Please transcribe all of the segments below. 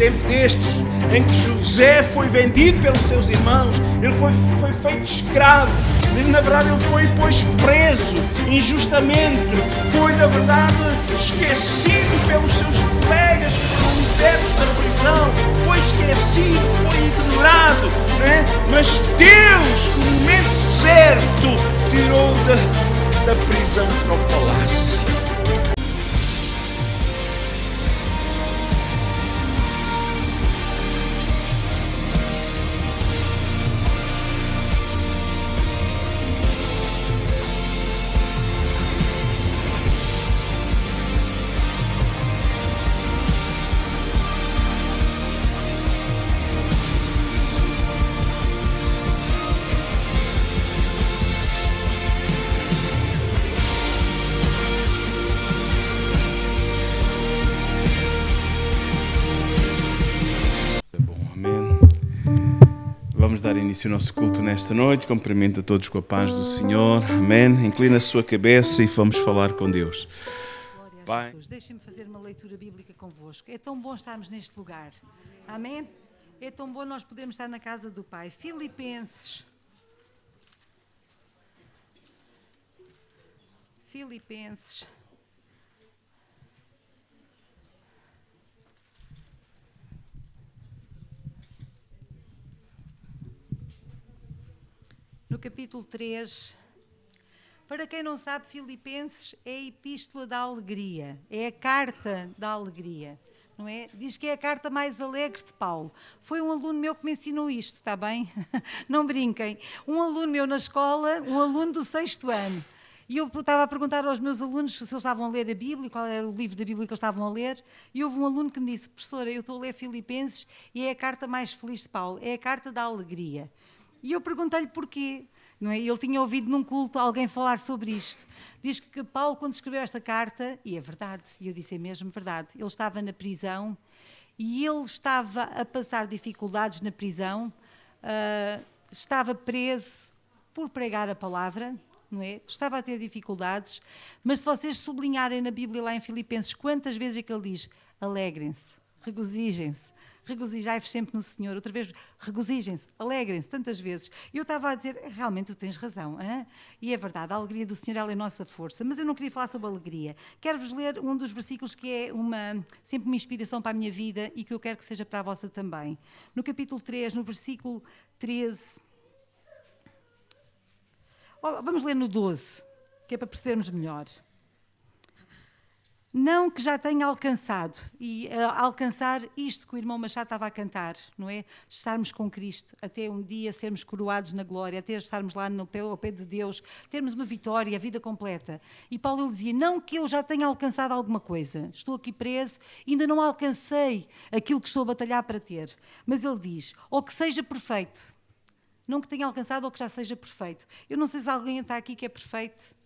tempo destes, em que José foi vendido pelos seus irmãos, ele foi feito escravo, na verdade ele foi depois preso injustamente, foi na verdade esquecido pelos seus colegas que foram libertos da prisão, foi esquecido, foi ignorado, né? Mas Deus, no momento certo, tirou da prisão para o palácio. Vamos dar início ao nosso culto nesta noite. Cumprimento a todos com a paz do Senhor. Amém. Inclina a sua cabeça e vamos falar com Deus. Glória a Jesus. Deixem-me fazer uma leitura bíblica convosco. É tão bom estarmos neste lugar. Amém? É tão bom nós podermos estar na casa do Pai. Filipenses. No capítulo 3, para quem não sabe, Filipenses é a epístola da alegria, é a carta da alegria, não é? Diz que é a carta mais alegre de Paulo. Foi um aluno meu que me ensinou isto, está bem? Não brinquem. Um aluno meu na escola, um aluno do 6º ano. E eu estava a perguntar aos meus alunos se eles estavam a ler a Bíblia, qual era o livro da Bíblia que eles estavam a ler, e houve um aluno que me disse: professora, eu estou a ler Filipenses e é a carta mais feliz de Paulo, é a carta da alegria. E eu perguntei-lhe porquê, não é? Ele tinha ouvido num culto alguém falar sobre isto. Diz que Paulo, quando escreveu esta carta, e é verdade, e eu disse: é mesmo verdade, ele estava na prisão e ele estava a passar dificuldades na prisão, estava preso por pregar a palavra, não é? Estava a ter dificuldades, mas se vocês sublinharem na Bíblia lá em Filipenses, quantas vezes é que ele diz: alegrem-se, regozijem-se, regozijai-vos sempre no Senhor. Outra vez, regozijem-se, alegrem-se, tantas vezes. E eu estava a dizer: realmente tu tens razão, hein? E é verdade, a alegria do Senhor, ela é a nossa força. Mas eu não queria falar sobre alegria. Quero-vos ler um dos versículos que é sempre uma inspiração para a minha vida e que eu quero que seja para a vossa também. No capítulo 3, no versículo 13... Vamos ler no 12, que é para percebermos melhor. Não que já tenha alcançado, e alcançar isto que o irmão Machado estava a cantar, não é? Estarmos com Cristo, até um dia sermos coroados na glória, até estarmos lá ao pé de Deus, termos uma vitória, a vida completa. E Paulo ele dizia: não que eu já tenha alcançado alguma coisa, estou aqui preso, ainda não alcancei aquilo que estou a batalhar para ter. Mas ele diz: ou que seja perfeito, não que tenha alcançado ou que já seja perfeito. Eu não sei se alguém está aqui que é perfeito.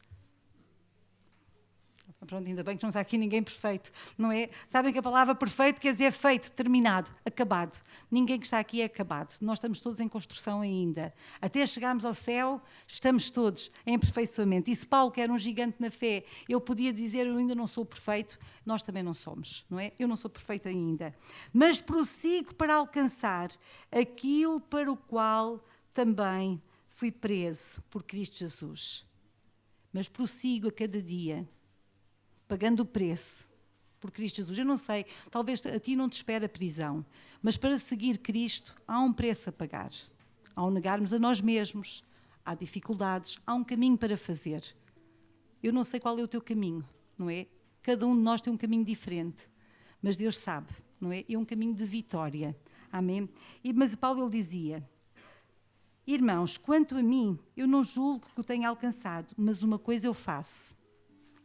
Pronto, ainda bem que não está aqui ninguém perfeito, não é? Sabem que a palavra perfeito quer dizer feito, terminado, acabado. Ninguém que está aqui é acabado. Nós estamos todos em construção ainda. Até chegarmos ao céu, estamos todos em aperfeiçoamento. E se Paulo, que era um gigante na fé, ele podia dizer: eu ainda não sou perfeito, nós também não somos, não é? Eu não sou perfeito ainda. Mas prossigo para alcançar aquilo para o qual também fui preso por Cristo Jesus. Mas prossigo a cada dia, pagando o preço por Cristo Jesus. Eu não sei, talvez a ti não te espera prisão, mas para seguir Cristo há um preço a pagar. Ao negarmos a nós mesmos, há dificuldades, há um caminho para fazer. Eu não sei qual é o teu caminho, não é? Cada um de nós tem um caminho diferente, mas Deus sabe, não é? É um caminho de vitória. Amém? Mas Paulo ele dizia: irmãos, quanto a mim, eu não julgo que o tenha alcançado, mas uma coisa eu faço.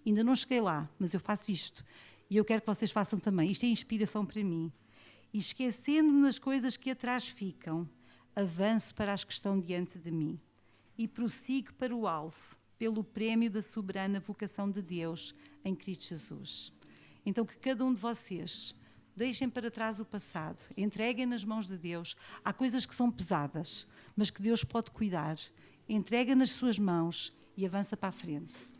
Ainda não cheguei lá, mas eu faço isto. E eu quero que vocês façam também. Isto é inspiração para mim. E esquecendo-me das coisas que atrás ficam, avanço para as que estão diante de mim. E prossigo para o alvo, pelo prémio da soberana vocação de Deus em Cristo Jesus. Então que cada um de vocês deixem para trás o passado, entreguem nas mãos de Deus. Há coisas que são pesadas, mas que Deus pode cuidar. Entrega nas suas mãos e avança para a frente.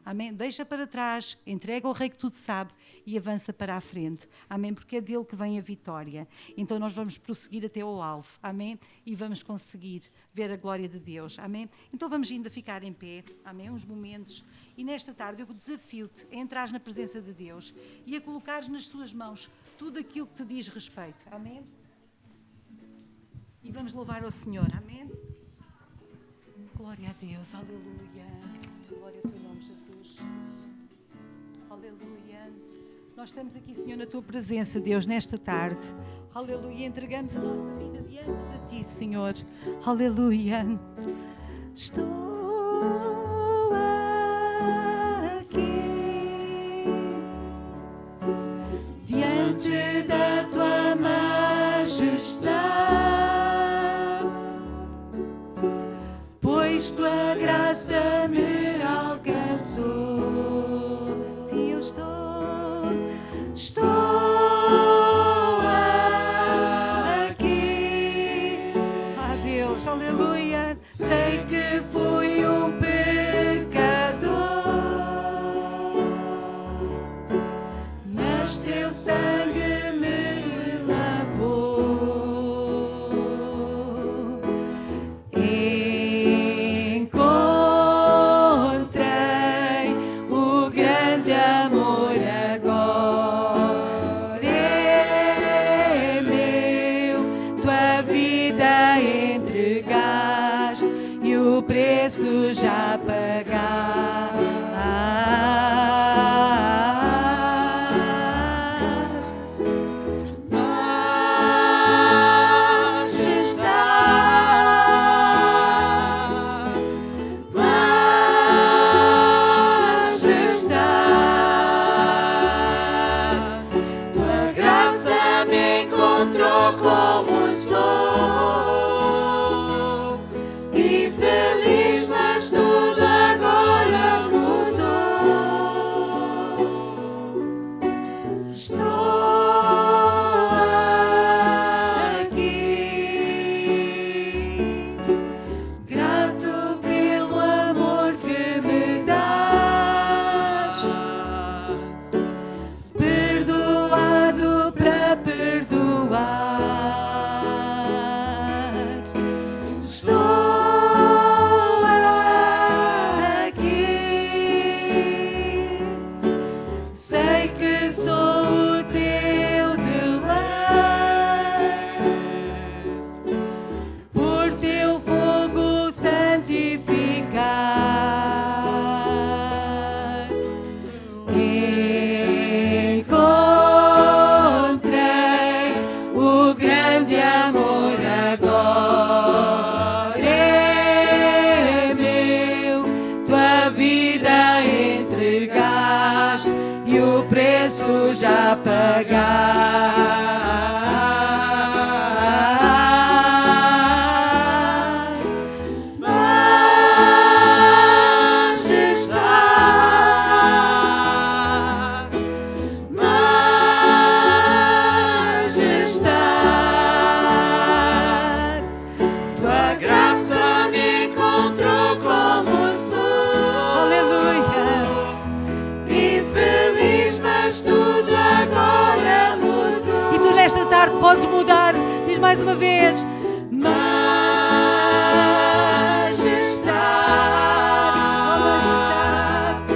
Amém? Deixa para trás, entrega ao Rei que tudo sabe e avança para a frente. Amém? Porque é dele que vem a vitória. Então nós vamos prosseguir até ao alvo. Amém? E vamos conseguir ver a glória de Deus. Amém? Então vamos ainda ficar em pé. Amém? Uns momentos. E nesta tarde eu desafio-te a entrar na presença de Deus e a colocares nas suas mãos tudo aquilo que te diz respeito. Amém? E vamos louvar ao Senhor. Amém? Glória a Deus. Aleluia. Glória ao teu nome, Jesus. Aleluia. Nós estamos aqui, Senhor, na tua presença, Deus, nesta tarde. Aleluia. Entregamos a nossa vida diante de ti, Senhor. Aleluia. Estou aqui diante da tua majestade, pois tua graça me alcançou. Sim, eu estou aqui. Ah, Deus, aleluia. Sei que fui um pecador, mas teu sangue me lavou. Encontrei o grande amor agora. É meu, tua vida entregaste e o preço já pagaste. Tua graça me encontrou como sou, infeliz, mas tudo agora mudou. Estou aqui, grato pelo amor que me dás, perdoado para perdoar. Estou aqui, sei que sou o teu deleite, por teu fogo santificar. Encontrei o grande amor agora. É meu, tua vida entregaste e o preço já pagaste. Majestade, majestade, tua graça me encontrou como sou. Aleluia. Infeliz, mas tudo agora mudou. E tu nesta tarde podes mudar. Diz mais uma vez. Majestade, oh majestade,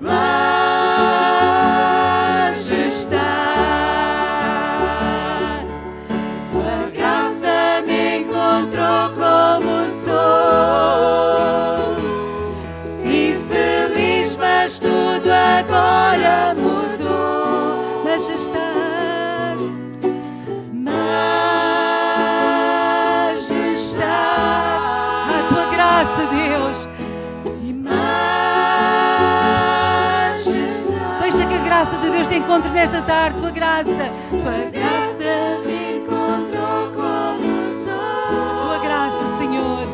majestade, tua graça me encontrou como sou, infeliz, mas tudo agora mudou. Majestade, majestade, a tua graça, Deus, e majestade. Deixa que a graça de Deus te encontre nesta tarde. Tua graça me encontrou como sou. Tua graça, Senhor.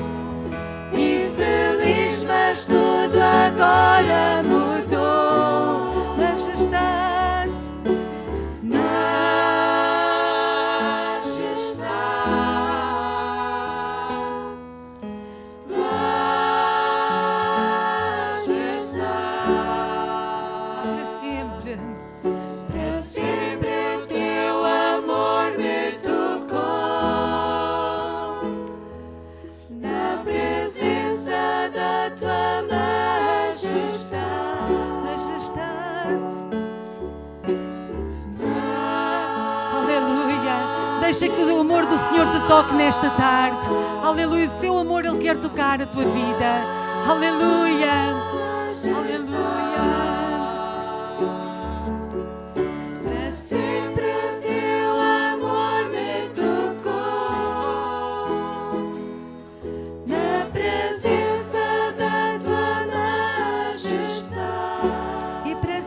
Infeliz, mas tudo agora mudou. Majestade, majestade, majestade. Deixa que o amor do Senhor te toque nesta tarde. Aleluia. O seu amor, Ele quer tocar a tua vida. Aleluia. Aleluia. Para sempre o teu amor me tocou, na presença da tua majestade. E para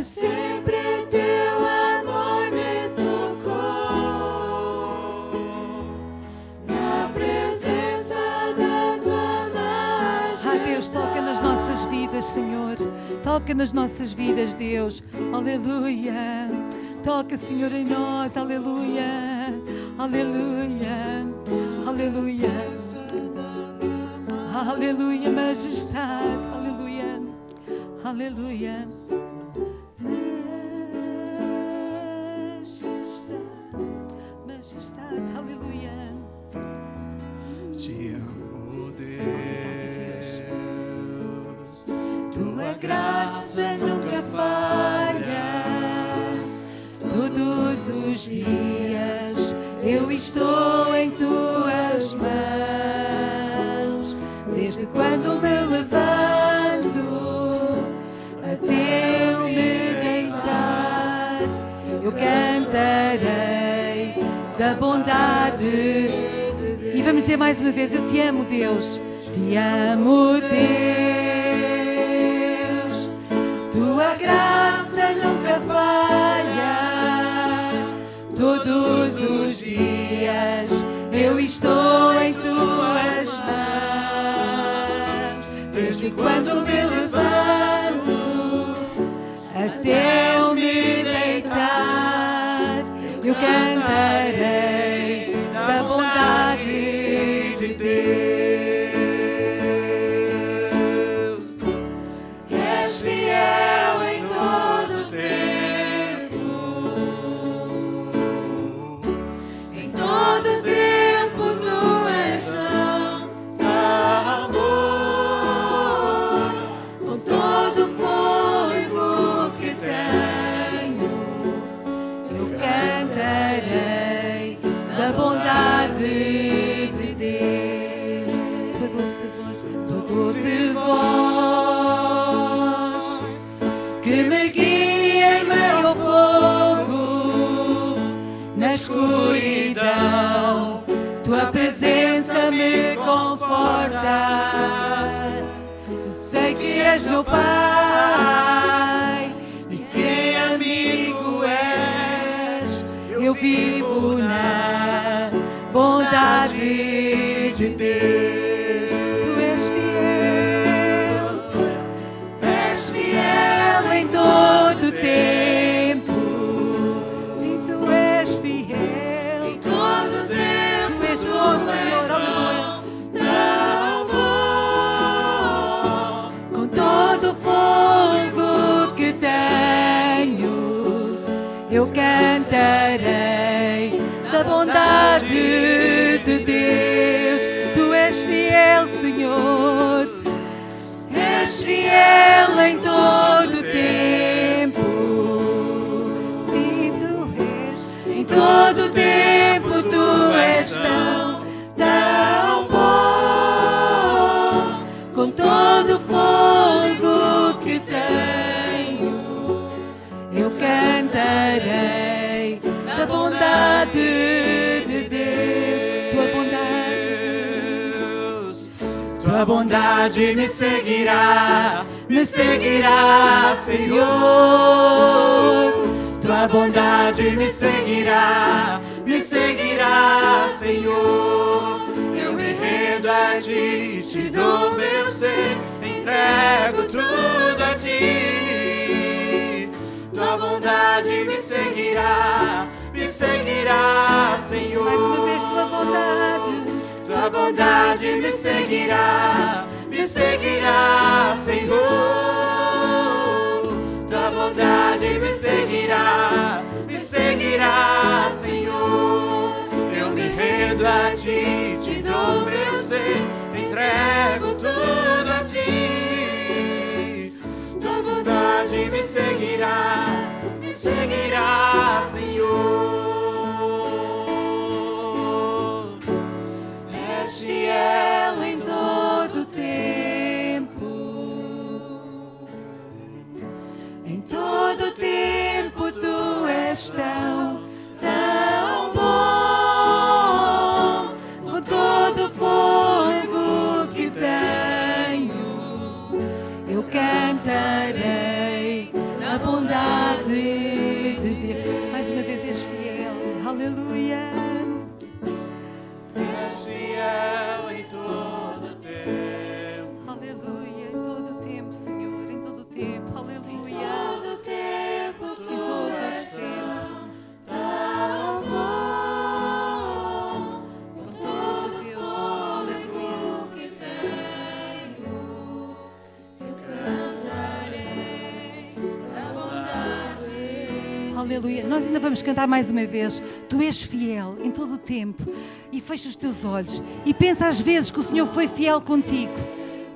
sempre teu amor me tocou, na presença da tua majestade. Deus, toca nas nossas vidas, Senhor. Toca nas nossas vidas, Deus. Aleluia. Toca, Senhor, em nós. Aleluia. Aleluia. Aleluia. Aleluia, majestade. Aleluia. Aleluia. Majestade. Aleluia. Te amo, Deus. Tua graça nunca falha. Todos os dias eu estou em tuas mãos. Desde quando me levanto até eu me deitar, eu cantarei da bondade. E vamos dizer mais uma vez: eu te amo, Deus. Te amo, Deus. Tua graça nunca falha. Todos os dias eu estou em tuas mãos. Desde quando me levanto até eu me deitar, eu cantarei da bondade de Deus. És fiel em todo tempo. Em todo tempo tu és amor. Com todo fôlego que tenho, eu cantarei da bondade de Deus. Tua doce voz, Tua doce voz que me guia em meio ao fogo, na escuridão, tua presença me conforta. Sei que és meu Pai e que amigo és. Eu vivo na bondade de Deus. Tu és fiel em todo tempo. sim, tu és fiel. Em todo tempo Tu és bom, Senhor. Aleluia. tão bom. Com todo fogo que tenho, eu cantarei da bondade de Deus. Tu és fiel, Senhor. És fiel em todo tempo. Sim, tu és. Em todo tempo tu és tão bom. Com todo fogo que tenho, eu cantarei da bondade de Deus. Tua bondade me seguirá, Senhor. Tua bondade me seguirá, Senhor. Eu me rendo a ti, te dou meu ser, entrego tudo a ti. Tua bondade me seguirá, Senhor. Mais uma vez, tua bondade. Tua bondade me seguirá, Senhor. Tua bondade me seguirá, Senhor. Eu me rendo a ti, te dou meu ser, entrego tudo a ti. Tua bondade me seguirá, Senhor. Aleluia. Nós ainda vamos cantar mais uma vez. Tu és fiel em todo o tempo. E fecha os teus olhos e pensa às vezes que o Senhor foi fiel contigo.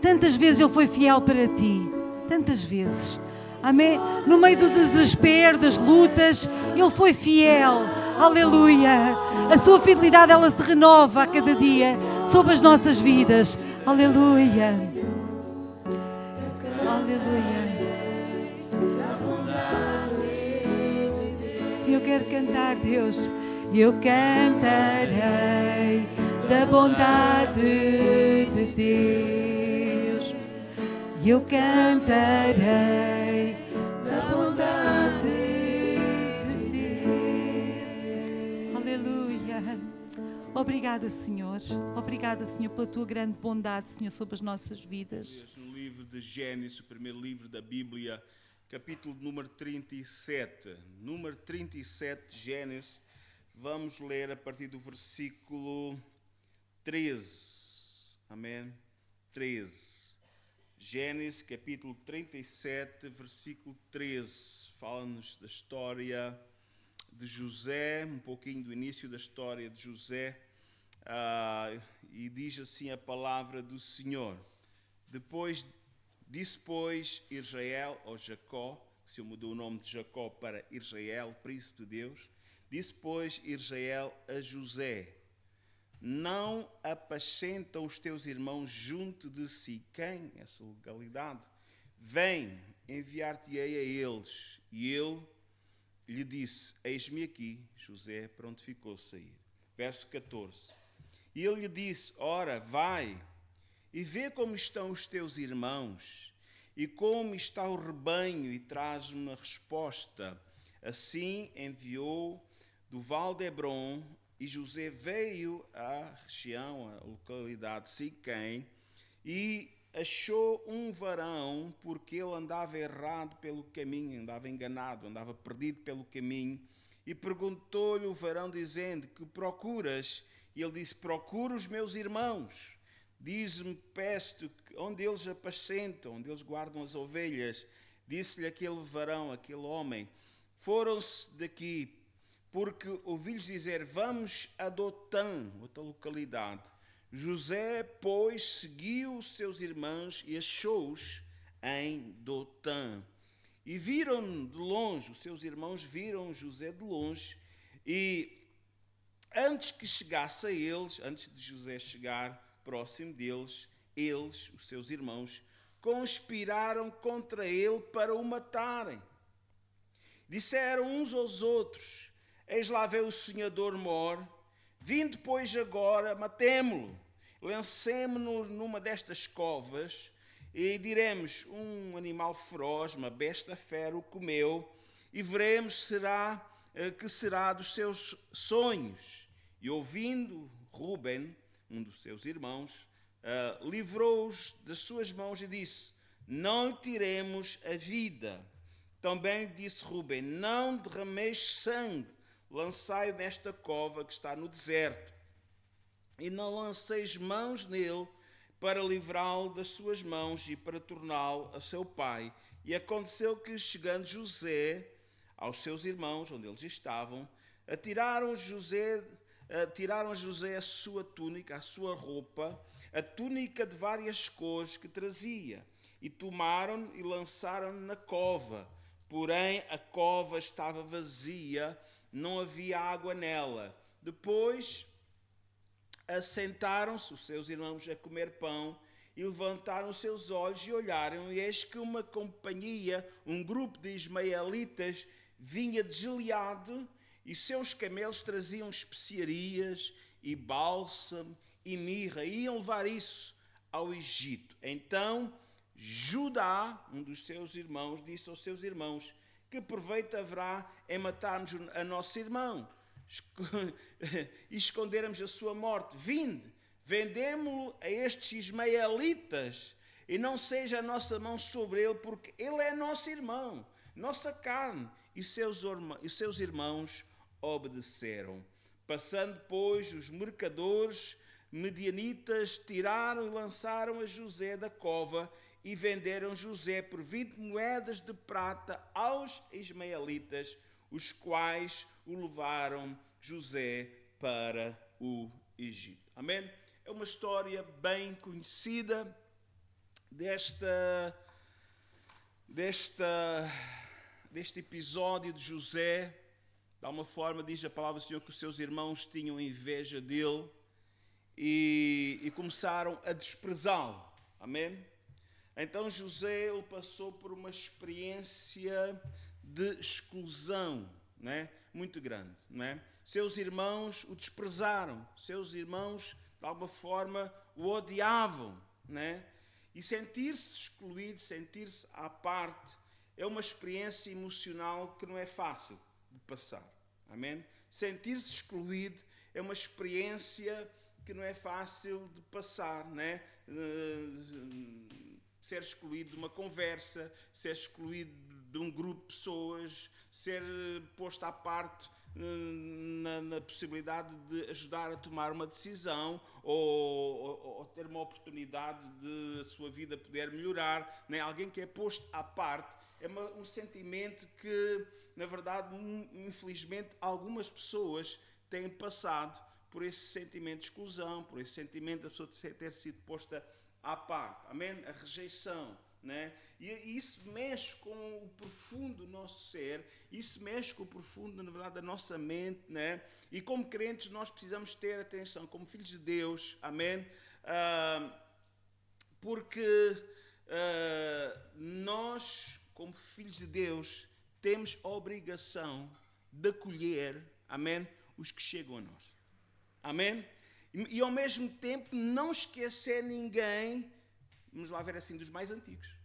Tantas vezes Ele foi fiel para ti. Tantas vezes. Amém? No meio do desespero, das lutas, Ele foi fiel. Aleluia. A sua fidelidade, ela se renova a cada dia sobre as nossas vidas. Aleluia. Aleluia. Se eu quero cantar, Deus, eu cantarei da bondade de Deus. Eu cantarei da bondade de Deus. Aleluia. Obrigada, Senhor. Obrigada, Senhor, pela tua grande bondade, Senhor, sobre as nossas vidas. No livro de Gênesis, o primeiro livro da Bíblia, capítulo número 37. Número 37, Gênesis. Vamos ler a partir do versículo 13. Amém? 13. Gênesis, capítulo 37, versículo 13. Fala-nos da história de José, um pouquinho do início da história de José. E diz assim a palavra do Senhor. Disse, pois, Israel, ou Jacó, que se mudou o nome de Jacó para Israel, príncipe de Deus. Disse, pois, Israel a José: não apacentam os teus irmãos junto de Siquém, essa localidade. Vem, enviar-te-ei a eles. E ele lhe disse: eis-me aqui. José prontificou a sair. Verso 14. E ele lhe disse: ora, vai e vê como estão os teus irmãos e como está o rebanho, e traz-me uma resposta. Assim enviou do vale de Hebrom, e José veio à região, à localidade de Siquém, e achou um varão, porque ele andava errado pelo caminho, andava enganado, andava perdido pelo caminho, e perguntou-lhe o varão, dizendo: que procuras? E ele disse: procuro os meus irmãos. Diz-me, peço-te, onde eles apacentam, onde eles guardam as ovelhas. Disse-lhe aquele varão, aquele homem: foram-se daqui, porque ouvi-lhes dizer: vamos a Dotã, outra localidade. José, pois, seguiu os seus irmãos e achou-os em Dotã. E viram de longe, os seus irmãos viram José de longe, e antes que chegasse a eles, antes de José chegar próximo deles, eles, os seus irmãos, conspiraram contra ele para o matarem. Disseram uns aos outros: eis lá vê o sonhador mor, vindo pois agora, matemo-lo, lancemo-nos numa destas covas, e diremos: um animal feroz, uma besta fera o comeu, e veremos que será dos seus sonhos. E ouvindo, Ruben, um dos seus irmãos, livrou-os das suas mãos e disse: não lhe tiremos a vida. Também lhe disse Ruben: não derrameis sangue, lançai-o nesta cova que está no deserto, e não lanceis mãos nele, para livrá-lo das suas mãos e para torná-lo a seu pai. E aconteceu que, chegando José aos seus irmãos, onde eles estavam, tiraram a José a sua túnica, a sua roupa, a túnica de várias cores que trazia, e tomaram e lançaram na cova. Porém, a cova estava vazia, não havia água nela. Depois, assentaram-se os seus irmãos a comer pão, e levantaram os seus olhos e olharam, e eis que uma companhia, um grupo de ismaelitas, vinha de Gileade, e seus camelos traziam especiarias e bálsamo e mirra, e iam levar isso ao Egito. Então Judá, um dos seus irmãos, disse aos seus irmãos: que proveito haverá em matarmos a nosso irmão e escondermos a sua morte? Vinde, vendemo-lo a estes ismaelitas, e não seja a nossa mão sobre ele, porque ele é nosso irmão, nossa carne. E seus irmãos obedeceram. Passando, pois, os mercadores medianitas, tiraram e lançaram a José da cova, e venderam José por 20 moedas de prata aos ismaelitas, os quais o levaram José para o Egito. Amém? É uma história bem conhecida deste episódio de José. De alguma forma diz a palavra do Senhor que os seus irmãos tinham inveja dele e começaram a desprezá-lo. Amém? Então José ele passou por uma experiência de exclusão, né? Muito grande. Né? Seus irmãos o desprezaram, seus irmãos de alguma forma o odiavam. Né? E sentir-se excluído, sentir-se à parte, é uma experiência emocional que não é fácil de passar. Amém? Sentir-se excluído é uma experiência que não é fácil de passar, né? Ser excluído de uma conversa, ser excluído de um grupo de pessoas, ser posto à parte na possibilidade de ajudar a tomar uma decisão ou ter uma oportunidade de a sua vida poder melhorar, né? Alguém que é posto à parte é um sentimento que, na verdade, infelizmente, algumas pessoas têm passado por esse sentimento de exclusão, por esse sentimento da pessoa ter sido posta à parte. Amém? A rejeição. Né? E isso mexe com o profundo do nosso ser, isso mexe com o profundo, na verdade, da nossa mente. Né? E como crentes nós precisamos ter atenção, como filhos de Deus. Amém? Porque nós, como filhos de Deus, temos a obrigação de acolher, amém, os que chegam a nós. Amém? E ao mesmo tempo não esquecer ninguém, vamos lá ver assim, dos mais antigos.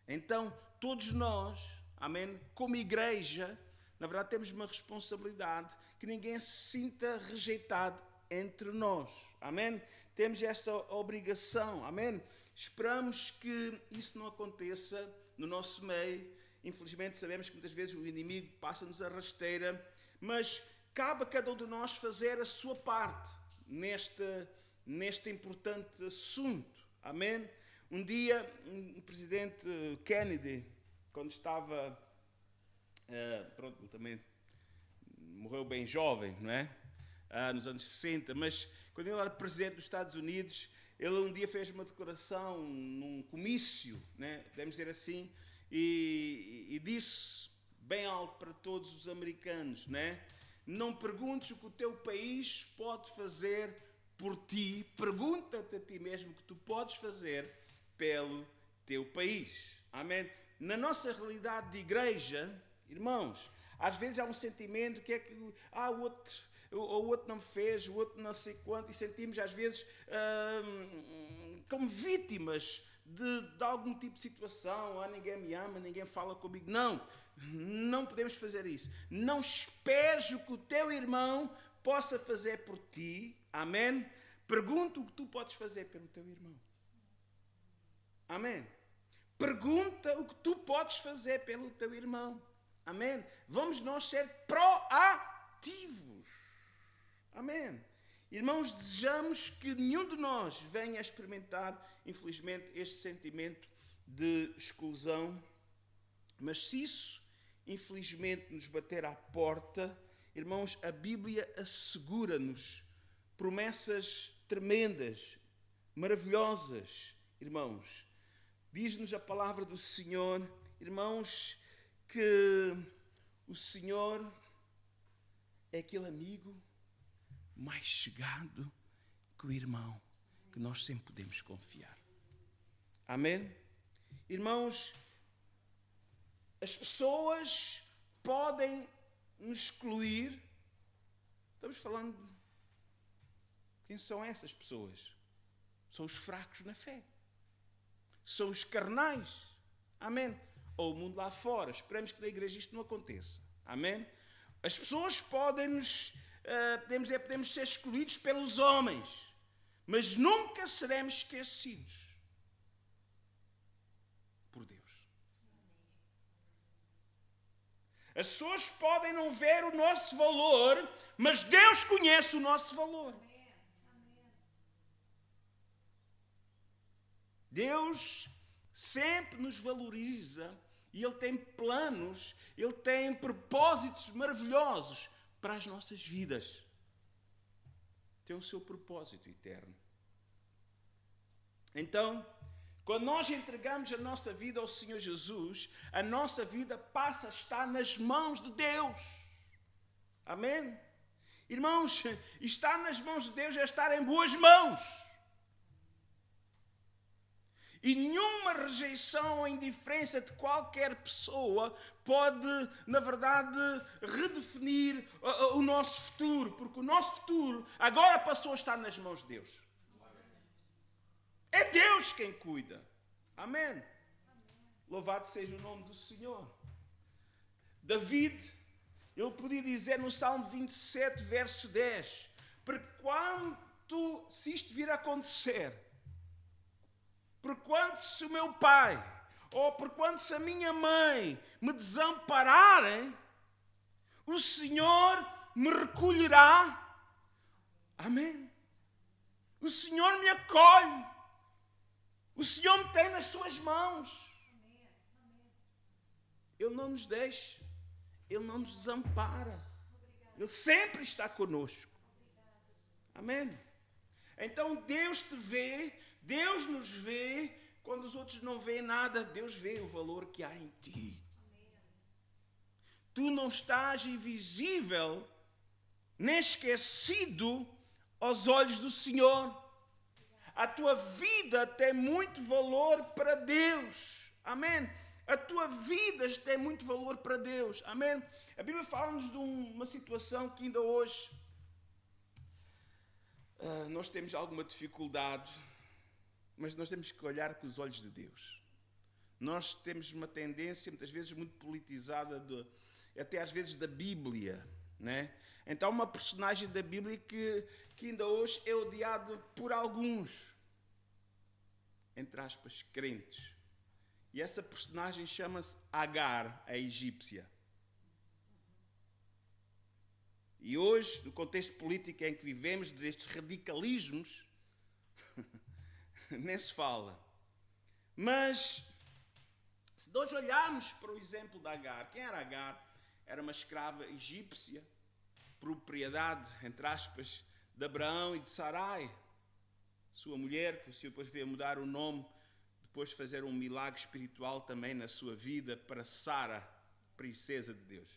Então, todos nós, amém, como igreja, na verdade temos uma responsabilidade que ninguém se sinta rejeitado entre nós. Amém? Temos esta obrigação. Amém? Esperamos que isso não aconteça no nosso meio. Infelizmente sabemos que muitas vezes o inimigo passa-nos a rasteira, mas cabe a cada um de nós fazer a sua parte neste importante assunto. Amém? Um dia, o presidente Kennedy, quando estava, ele também morreu bem jovem, não é? Nos anos 60, mas quando ele era presidente dos Estados Unidos, ele um dia fez uma declaração num comício, né? Podemos dizer assim, e disse bem alto para todos os americanos, né? Não perguntes o que o teu país pode fazer por ti, pergunta-te a ti mesmo o que tu podes fazer pelo teu país. Amém? Na nossa realidade de igreja, irmãos, às vezes há um sentimento que é que o outro não me fez, o outro não sei quanto, e sentimos às vezes como vítimas de algum tipo de situação. Ninguém me ama, ninguém fala comigo. Não podemos fazer isso. Não esperes o que o teu irmão possa fazer por ti. Amém? Pergunta o que tu podes fazer pelo teu irmão. Amém? Pergunta o que tu podes fazer pelo teu irmão. Amém? Vamos nós ser proativos. Amém? Irmãos, desejamos que nenhum de nós venha a experimentar, infelizmente, este sentimento de exclusão. Mas se isso, infelizmente, nos bater à porta, irmãos, a Bíblia assegura-nos promessas tremendas, maravilhosas, irmãos. Diz-nos a palavra do Senhor, irmãos, que o Senhor é aquele amigo mais chegado que o irmão, que nós sempre podemos confiar. Amém? Irmãos, as pessoas podem nos excluir. Estamos falando de quem são essas pessoas? São os fracos na fé. São os carnais. Amém? Ou o mundo lá fora. Esperamos que na igreja isto não aconteça. Amém? As pessoas podemos ser excluídos pelos homens, mas nunca seremos esquecidos por Deus. As pessoas podem não ver o nosso valor, mas Deus conhece o nosso valor. Deus sempre nos valoriza E Ele tem planos, Ele tem propósitos maravilhosos para as nossas vidas. Tem o seu propósito eterno. Então, quando nós entregamos a nossa vida ao Senhor Jesus, a nossa vida passa a estar nas mãos de Deus. Amém? Irmãos, estar nas mãos de Deus é estar em boas mãos. E nenhuma rejeição ou indiferença de qualquer pessoa pode, na verdade, redefinir o nosso futuro. Porque o nosso futuro agora passou a estar nas mãos de Deus. É Deus quem cuida. Amém? Louvado seja o nome do Senhor. David, ele podia dizer no Salmo 27, verso 10, porquanto, se isto vir a acontecer, porquanto se o meu pai, ou porquanto se a minha mãe me desampararem, o Senhor me recolherá. Amém? O Senhor me acolhe. O Senhor me tem nas suas mãos. Ele não nos deixa. Ele não nos desampara. Ele sempre está conosco. Amém? Então Deus te vê, Deus nos vê. Quando os outros não veem nada, Deus vê o valor que há em ti. Tu não estás invisível, nem esquecido aos olhos do Senhor. A tua vida tem muito valor para Deus. Amém? A tua vida tem muito valor para Deus. Amém? A Bíblia fala-nos de uma situação que ainda hoje nós temos alguma dificuldade, mas nós temos que olhar com os olhos de Deus. Nós temos uma tendência, muitas vezes muito politizada, até às vezes da Bíblia, né? Então uma personagem da Bíblia que ainda hoje é odiado por alguns, entre aspas, crentes. E essa personagem chama-se Agar, a egípcia. E hoje, no contexto político em que vivemos, destes radicalismos, nem se fala. Mas, se nós olharmos para o exemplo de Agar, quem era Agar? Era uma escrava egípcia, propriedade, entre aspas, de Abraão e de Sarai, sua mulher, que o Senhor depois veio mudar o nome, depois de fazer um milagre espiritual também na sua vida para Sara, princesa de Deus.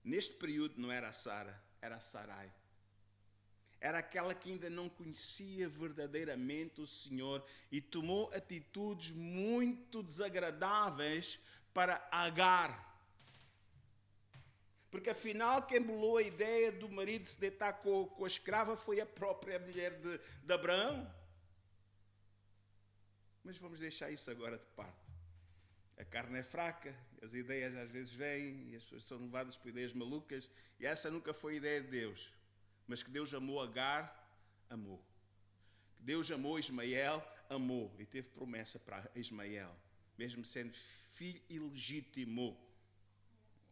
Neste período não era a Sara, era a Sarai. Era aquela que ainda não conhecia verdadeiramente o Senhor e tomou atitudes muito desagradáveis para Agar. Porque afinal quem bolou a ideia do marido se deitar com a escrava foi a própria mulher de Abraão. Mas vamos deixar isso agora de parte. A carne é fraca, as ideias às vezes vêm e as pessoas são levadas por ideias malucas, e essa nunca foi a ideia de Deus. Mas que Deus amou Agar, amou. Que Deus amou Ismael, amou. E teve promessa para Ismael, mesmo sendo filho ilegítimo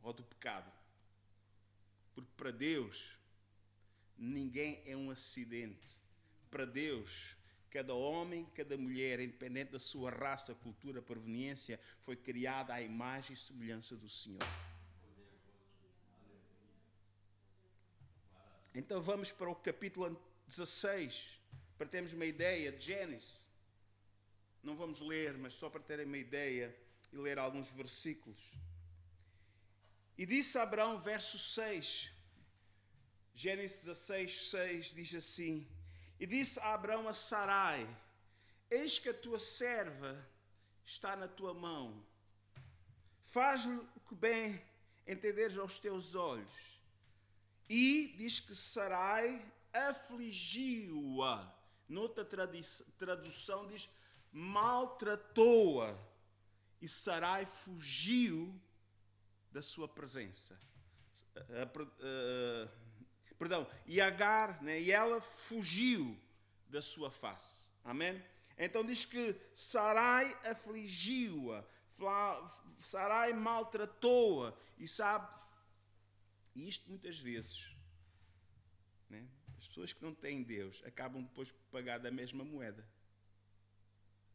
ou do pecado. Porque para Deus, ninguém é um acidente. Para Deus, cada homem, cada mulher, independente da sua raça, cultura, proveniência, foi criada à imagem e semelhança do Senhor. Então vamos para o capítulo 16, para termos uma ideia de Gênesis. Não vamos ler, mas só para terem uma ideia e ler alguns versículos. E disse a Abraão, verso 6, Gênesis 16, 6, diz assim: e disse a Abraão a Sarai: eis que a tua serva está na tua mão, faz-lhe o que bem entenderes aos teus olhos. E diz que Sarai afligiu-a. Noutra tradução diz maltratou-a. E Sarai fugiu da sua presença. E Agar, né, e ela fugiu da sua face. Amém? Então diz que Sarai afligiu-a, Sarai maltratou-a. E sabe, e isto muitas vezes, né, as pessoas que não têm Deus acabam depois por pagar da mesma moeda.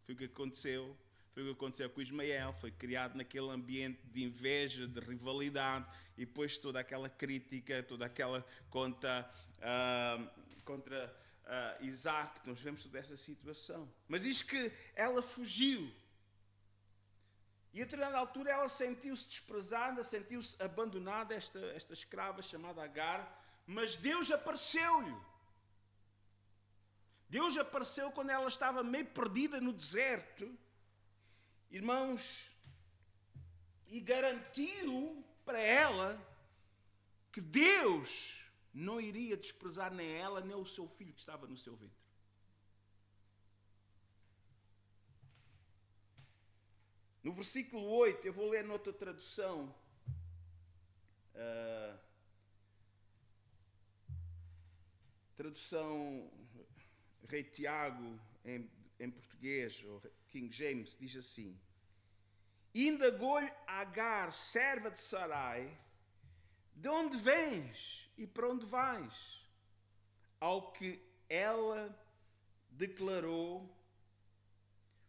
Foi o que aconteceu Foi o que aconteceu com Ismael, foi criado naquele ambiente de inveja, de rivalidade, e depois toda aquela crítica, toda aquela contra Isaac, nós vemos toda essa situação. Mas diz que ela fugiu. E a determinada altura ela sentiu-se desprezada, sentiu-se abandonada, esta escrava chamada Agar, mas Deus apareceu-lhe. Deus apareceu quando ela estava meio perdida no deserto, irmãos, e garantiu para ela que Deus não iria desprezar nem ela, nem o seu filho que estava no seu ventre. No versículo 8, eu vou ler noutra tradução. Tradução Rei Tiago em português, ou King James, diz assim: indagou-lhe Agar, serva de Sarai, de onde vens e para onde vais? Ao que ela declarou: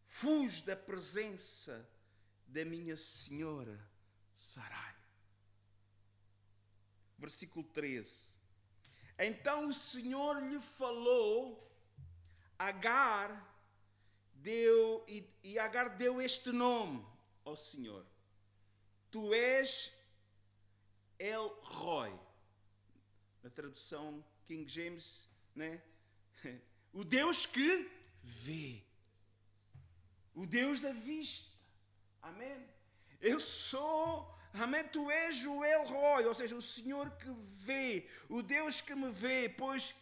fuge da presença da minha senhora Sarai. Versículo 13. Então o Senhor lhe falou, Agar deu este nome ao Senhor: tu és El Roi. Na tradução King James, né? O Deus que vê. O Deus da vista. Amém? Eu sou, amém, tu és o El Roi, ou seja, o Senhor que vê, o Deus que me vê, pois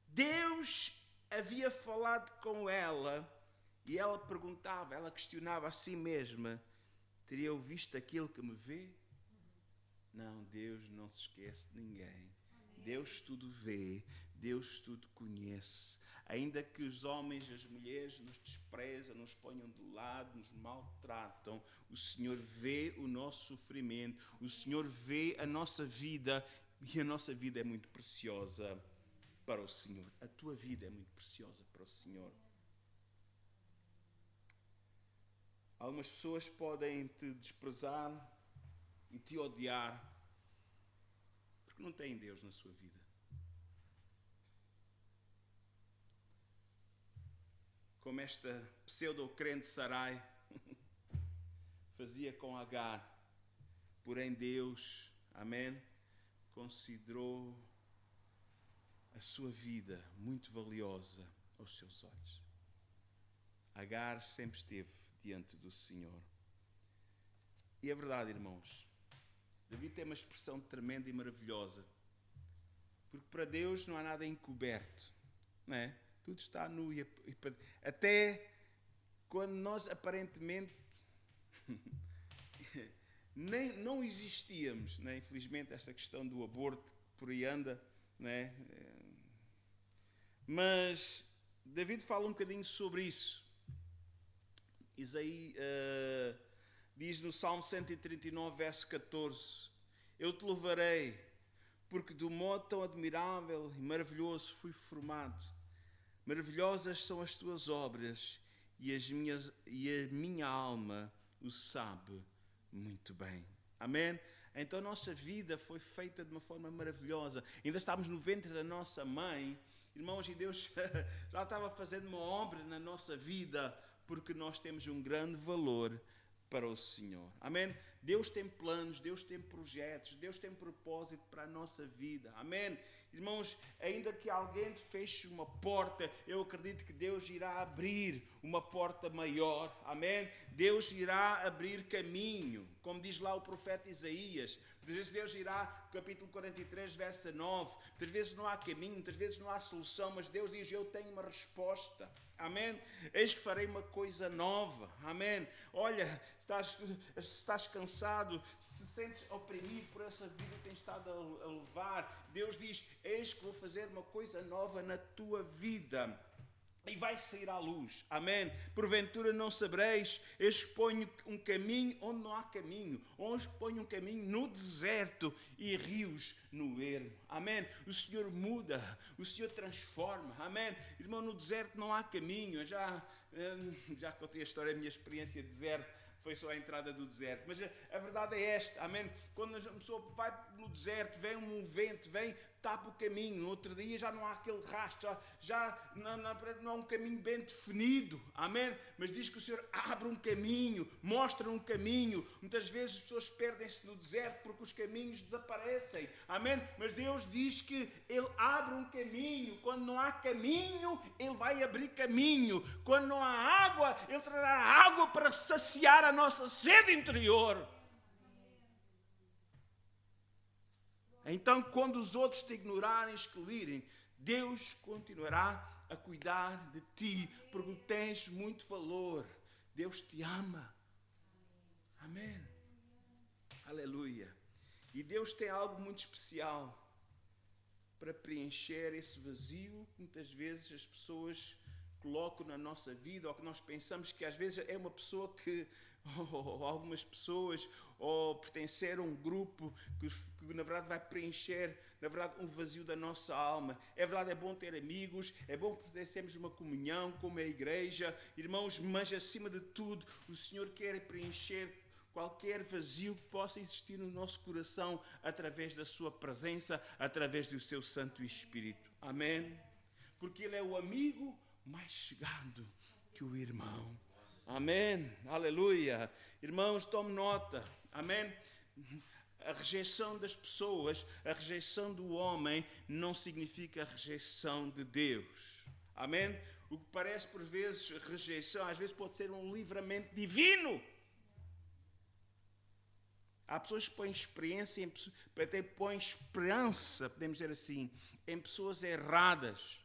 Deus havia falado com ela e ela perguntava, ela questionava a si mesma: teria eu visto aquele que me vê? Não, Deus não se esquece de ninguém. Deus tudo vê, Deus tudo conhece. Ainda que os homens e as mulheres nos desprezam, nos ponham de lado, nos maltratam, o Senhor vê o nosso sofrimento, o Senhor vê a nossa vida, e a nossa vida é muito preciosa para o Senhor. A tua vida é muito preciosa para o Senhor. Algumas pessoas podem te desprezar e te odiar porque não têm Deus na sua vida. Como esta pseudo-crente Sarai fazia com Agar. Porém Deus, amém, considerou a sua vida muito valiosa aos seus olhos. Agar sempre esteve diante do Senhor. E é verdade, irmãos, Davi tem uma expressão tremenda e maravilhosa, porque para Deus não há nada encoberto, não é? Tudo está nu, até quando nós aparentemente não existíamos, não é? Infelizmente esta questão do aborto por aí anda, não é? Mas David fala um bocadinho sobre isso. Isaías diz no Salmo 139, verso 14: eu te louvarei, porque do modo tão admirável e maravilhoso fui formado. Maravilhosas são as tuas obras, e a minha alma o sabe muito bem. Amém? Então a nossa vida foi feita de uma forma maravilhosa. Ainda estávamos no ventre da nossa mãe, irmãos, e Deus já estava fazendo uma obra na nossa vida, porque nós temos um grande valor para o Senhor. Amém? Deus tem planos, Deus tem projetos, Deus tem propósito para a nossa vida. Amém? Irmãos, ainda que alguém te feche uma porta, eu acredito que Deus irá abrir uma porta maior. Amém? Deus irá abrir caminho, como diz lá o profeta Isaías. Muitas vezes Deus irá, capítulo 43, verso 9. Muitas vezes não há caminho, muitas vezes não há solução, mas Deus diz: eu tenho uma resposta. Amém? Eis que farei uma coisa nova. Amém? Olha, estás cansado, se sentes oprimido por essa vida que tens estado a levar, Deus diz: eis que vou fazer uma coisa nova na tua vida. e vai sair à luz. Amém? Porventura não sabereis, exponho um caminho onde não há caminho, onde ponho um caminho no deserto e rios no ermo. Amém? O Senhor muda, o Senhor transforma. Amém? Irmão, no deserto não há caminho. Eu já contei a história da minha experiência de deserto. Foi só a entrada do deserto. Mas a verdade é esta, amém? Quando a pessoa vai no deserto, vem um vento, tapa o caminho. No outro dia já não há aquele rastro, já não há um caminho bem definido, amém? Mas diz que o Senhor abre um caminho, mostra um caminho. Muitas vezes as pessoas perdem-se no deserto porque os caminhos desaparecem, amém? Mas Deus diz que Ele abre um caminho. Quando não há caminho, Ele vai abrir caminho. Quando não há água, Ele trará água para saciar a nossa sede interior. Então, quando os outros te ignorarem, excluírem, Deus continuará a cuidar de ti, porque tens muito valor. Deus te ama. Amém. Aleluia. E Deus tem algo muito especial para preencher esse vazio que muitas vezes as pessoas colocam na nossa vida, ou que nós pensamos que às vezes é uma pessoa que, ou algumas pessoas, ou pertencer a um grupo que na verdade vai preencher, na verdade, um vazio da nossa alma. É verdade, é bom ter amigos, é bom pertencermos a uma comunhão, como a igreja, irmãos, mas acima de tudo, o Senhor quer preencher qualquer vazio que possa existir no nosso coração através da sua presença, através do seu Santo Espírito. Amém? Porque Ele é o amigo mais chegado que o irmão. Amém? Aleluia. Irmãos, tome nota. Amém? A rejeição das pessoas, a rejeição do homem não significa a rejeição de Deus. Amém? O que parece por vezes rejeição, às vezes pode ser um livramento divino. Há pessoas que põem experiência, até põem esperança, podemos dizer assim, em pessoas erradas.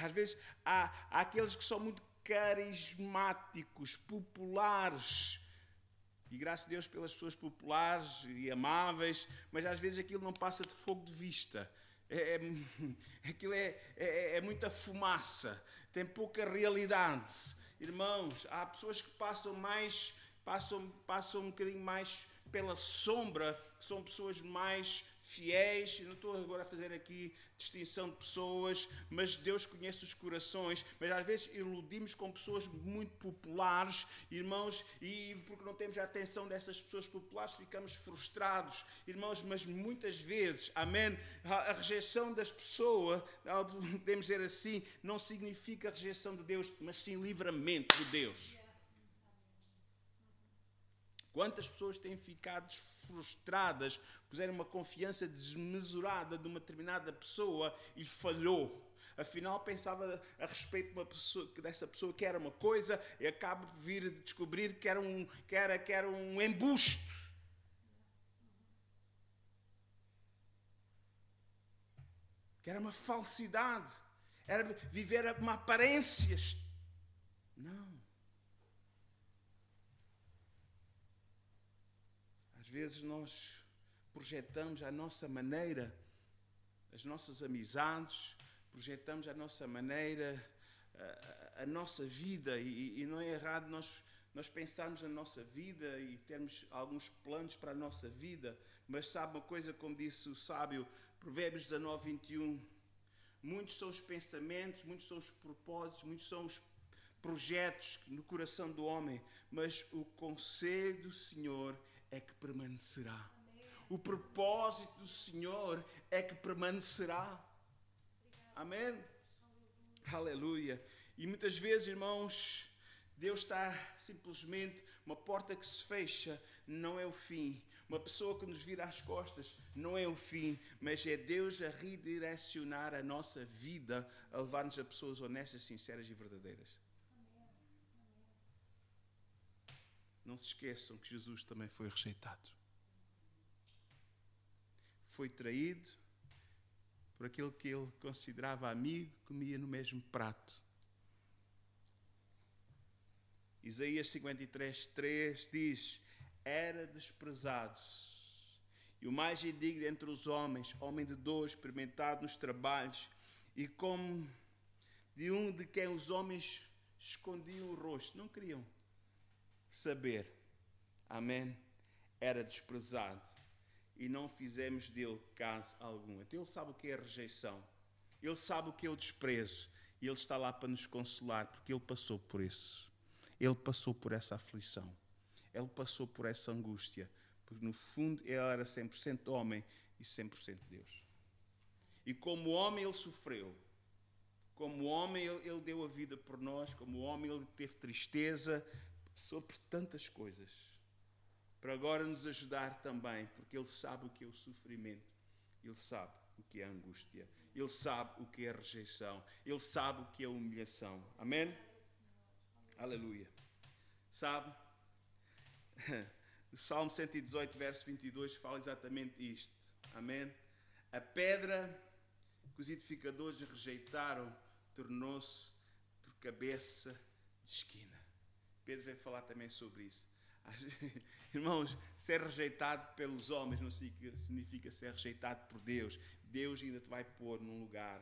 Às vezes há aqueles que são muito carismáticos, populares. E graças a Deus pelas pessoas populares e amáveis, mas às vezes aquilo não passa de fogo de vista. Aquilo é muita fumaça, tem pouca realidade. Irmãos, há pessoas que passam um bocadinho mais pela sombra, que são pessoas mais fiéis. Eu não estou agora a fazer aqui distinção de pessoas, mas Deus conhece os corações. Mas às vezes iludimos com pessoas muito populares, irmãos, e porque não temos a atenção dessas pessoas populares, ficamos frustrados, irmãos. Mas muitas vezes, amém, a rejeição das pessoas, podemos dizer assim, não significa a rejeição de Deus, mas sim livramento de Deus. Quantas pessoas têm ficado frustradas, puseram uma confiança desmesurada de uma determinada pessoa e falhou. Afinal, pensava a respeito de uma pessoa, dessa pessoa que era uma coisa e acaba de vir descobrir que era um embuste. Que era uma falsidade. Era viver uma aparência. Não. Às vezes nós projetamos a nossa maneira, as nossas amizades, projetamos a nossa maneira, a nossa vida, e não é errado nós pensarmos na nossa vida e termos alguns planos para a nossa vida, mas sabe uma coisa, como disse o sábio, Provérbios 19, 21, muitos são os pensamentos, muitos são os propósitos, muitos são os projetos no coração do homem, mas o conselho do Senhor é que permanecerá. Amém. O propósito do Senhor é que permanecerá. Amém? Aleluia. E muitas vezes, irmãos, Deus está simplesmente, uma porta que se fecha não é o fim. Uma pessoa que nos vira as costas não é o fim, mas é Deus a redirecionar a nossa vida, a levar-nos a pessoas honestas, sinceras e verdadeiras. Não se esqueçam que Jesus também foi rejeitado. Foi traído por aquele que ele considerava amigo, comia no mesmo prato. Isaías 53:3 diz: era desprezado e o mais indigno entre os homens, homem de dor, experimentado nos trabalhos, e como de quem os homens escondiam o rosto, não queriam saber. Amém? Era desprezado e não fizemos dele caso algum. Então ele sabe o que é a rejeição, ele sabe o que é o desprezo e ele está lá para nos consolar, porque ele passou por isso, ele passou por essa aflição, ele passou por essa angústia, porque no fundo ele era 100% homem e 100% Deus. E como homem ele sofreu, como homem ele deu a vida por nós, como homem ele teve tristeza, passou por tantas coisas, para agora nos ajudar também, porque ele sabe o que é o sofrimento, ele sabe o que é a angústia, ele sabe o que é a rejeição, ele sabe o que é a humilhação. Amém? Aleluia. Sabe? O Salmo 118, verso 22 fala exatamente isto. Amém? A pedra que os edificadores rejeitaram tornou-se por cabeça de esquina. Pedro vai falar também sobre isso. Irmãos, ser rejeitado pelos homens não significa ser rejeitado por Deus. Deus ainda te vai pôr num lugar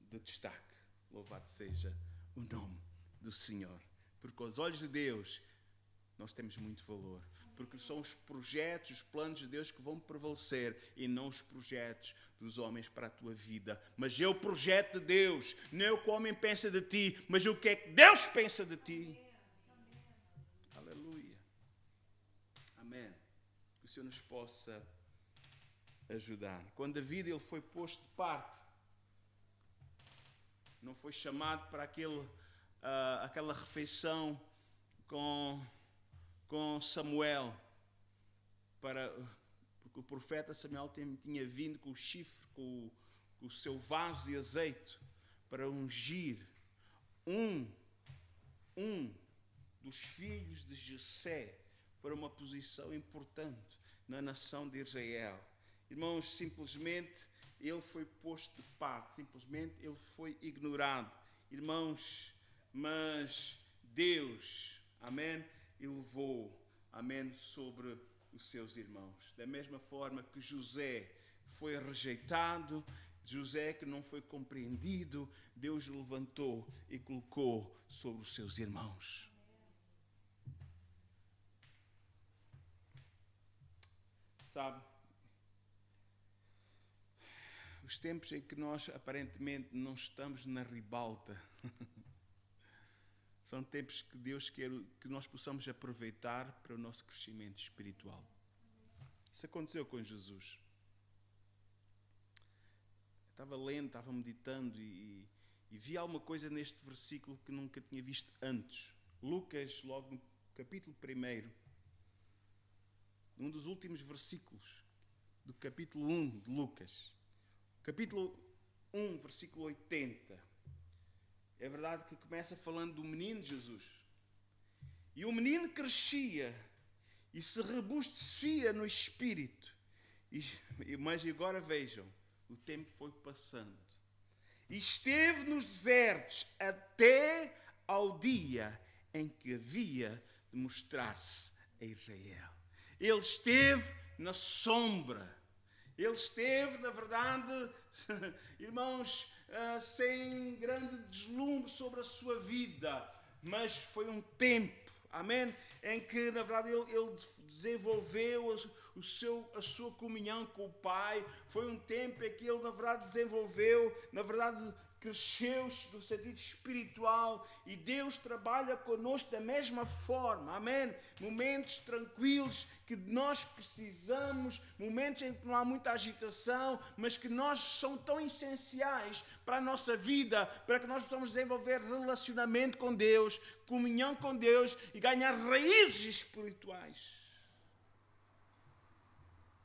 de destaque. Louvado seja o nome do Senhor. Porque aos olhos de Deus nós temos muito valor. Porque são os projetos, os planos de Deus que vão prevalecer e não os projetos dos homens para a tua vida. Mas é o projeto de Deus, não é o que o homem pensa de ti, mas o que é que Deus pensa de ti. Aleluia. Amém. Que o Senhor nos possa ajudar. Quando David ele foi posto de parte, não foi chamado para aquela refeição com Samuel, porque o profeta Samuel tinha vindo com o chifre, com o seu vaso de azeite, para ungir um dos filhos de Jessé para uma posição importante na nação de Israel. Irmãos, simplesmente ele foi posto de parte, simplesmente ele foi ignorado. Irmãos, mas Deus, amém, elevou, amém, sobre os seus irmãos. Da mesma forma que José foi rejeitado, José que não foi compreendido, Deus o levantou e colocou sobre os seus irmãos. Sabe, os tempos em que nós aparentemente não estamos na ribalta, são tempos que Deus quer que nós possamos aproveitar para o nosso crescimento espiritual. Isso aconteceu com Jesus. Estava lendo, estava meditando e vi alguma coisa neste versículo que nunca tinha visto antes. Lucas, logo no capítulo 1, um dos últimos versículos do capítulo 1 de Lucas. Capítulo 1, versículo 80. É verdade que começa falando do menino Jesus. E o menino crescia e se robustecia no espírito. Mas agora vejam, o tempo foi passando. E esteve nos desertos até ao dia em que havia de mostrar-se a Israel. Ele esteve na sombra. Ele esteve, na verdade, irmãos, sem grande deslumbre sobre a sua vida. Mas foi um tempo, amém, em que, na verdade, ele desenvolveu a sua comunhão com o Pai. Foi um tempo em que ele, na verdade, desenvolveu, na verdade, cresceu no sentido espiritual, e Deus trabalha connosco da mesma forma, amém? Momentos tranquilos que nós precisamos, momentos em que não há muita agitação, mas que são tão essenciais para a nossa vida, para que nós possamos desenvolver relacionamento com Deus, comunhão com Deus e ganhar raízes espirituais.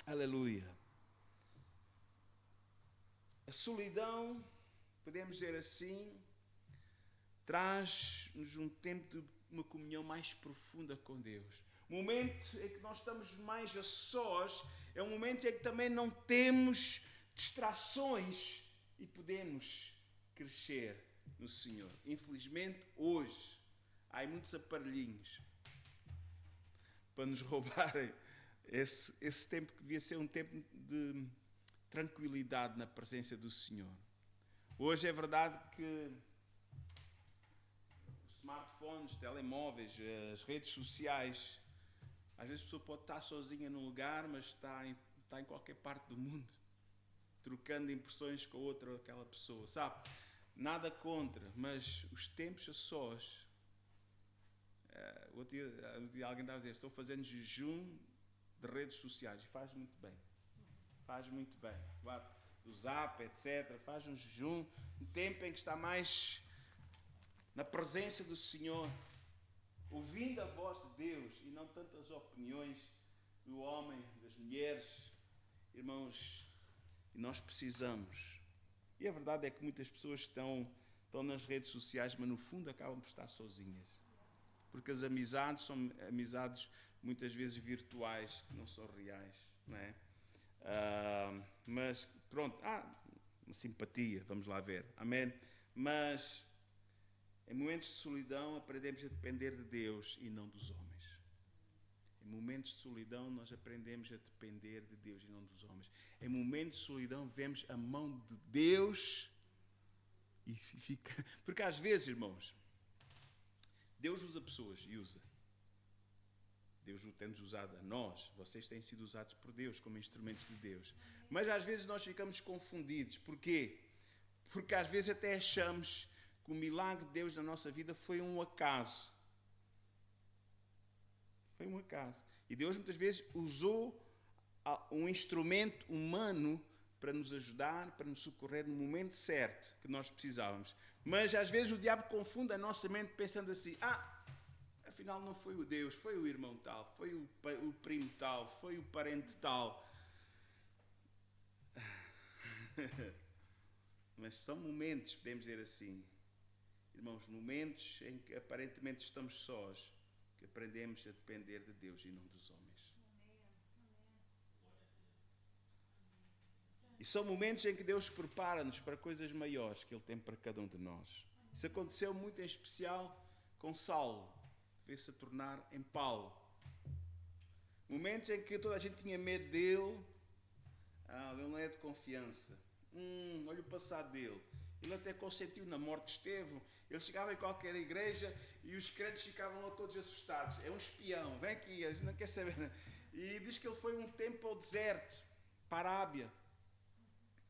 Aleluia. A solidão, podemos dizer assim, traz-nos um tempo de uma comunhão mais profunda com Deus. O momento em que nós estamos mais a sós é um momento em que também não temos distrações e podemos crescer no Senhor. Infelizmente, hoje, há muitos aparelhinhos para nos roubarem esse tempo que devia ser um tempo de tranquilidade na presença do Senhor. Hoje é verdade que smartphones, telemóveis, as redes sociais. Às vezes a pessoa pode estar sozinha num lugar, mas está em qualquer parte do mundo, trocando impressões com aquela pessoa, sabe? Nada contra, mas os tempos a sós. Outro dia alguém estava a dizer, estou fazendo jejum de redes sociais, e faz muito bem. Faz muito bem. Do Zap, etc. Faz um jejum, um tempo em que está mais na presença do Senhor, ouvindo a voz de Deus e não tantas opiniões do homem, das mulheres. Irmãos, nós precisamos. E a verdade é que muitas pessoas estão nas redes sociais, mas no fundo acabam por estar sozinhas. Porque as amizades são amizades muitas vezes virtuais, que não são reais, não é? Mas pronto, uma simpatia, vamos lá ver, amém? Mas em momentos de solidão aprendemos a depender de Deus e não dos homens. Em momentos de solidão nós aprendemos a depender de Deus e não dos homens. Em momentos de solidão vemos a mão de Deus e fica... Porque às vezes, irmãos, Deus usa pessoas e usa. Deus tem-nos usado a nós. Vocês têm sido usados por Deus como instrumentos de Deus. Mas às vezes nós ficamos confundidos. Porquê? Porque às vezes até achamos que o milagre de Deus na nossa vida foi um acaso. Foi um acaso. E Deus muitas vezes usou um instrumento humano para nos ajudar, para nos socorrer no momento certo que nós precisávamos. Mas às vezes o diabo confunde a nossa mente pensando assim, afinal não foi o Deus, foi o irmão tal, foi o primo tal, foi o parente tal. Mas são momentos, podemos dizer assim, irmãos, momentos em que aparentemente estamos sós, que aprendemos a depender de Deus e não dos homens. E são momentos em que Deus prepara-nos para coisas maiores que Ele tem para cada um de nós. Isso aconteceu muito em especial com Saulo, veio-se a tornar em Paulo. Momentos em que toda a gente tinha medo dele, ele não é de confiança. Olha o passado dele. Ele até consentiu na morte de Estevão. Ele chegava em qualquer igreja e os crentes ficavam lá todos assustados. É um espião, vem aqui, a gente não quer saber. E diz que ele foi um tempo ao deserto, para a Arábia.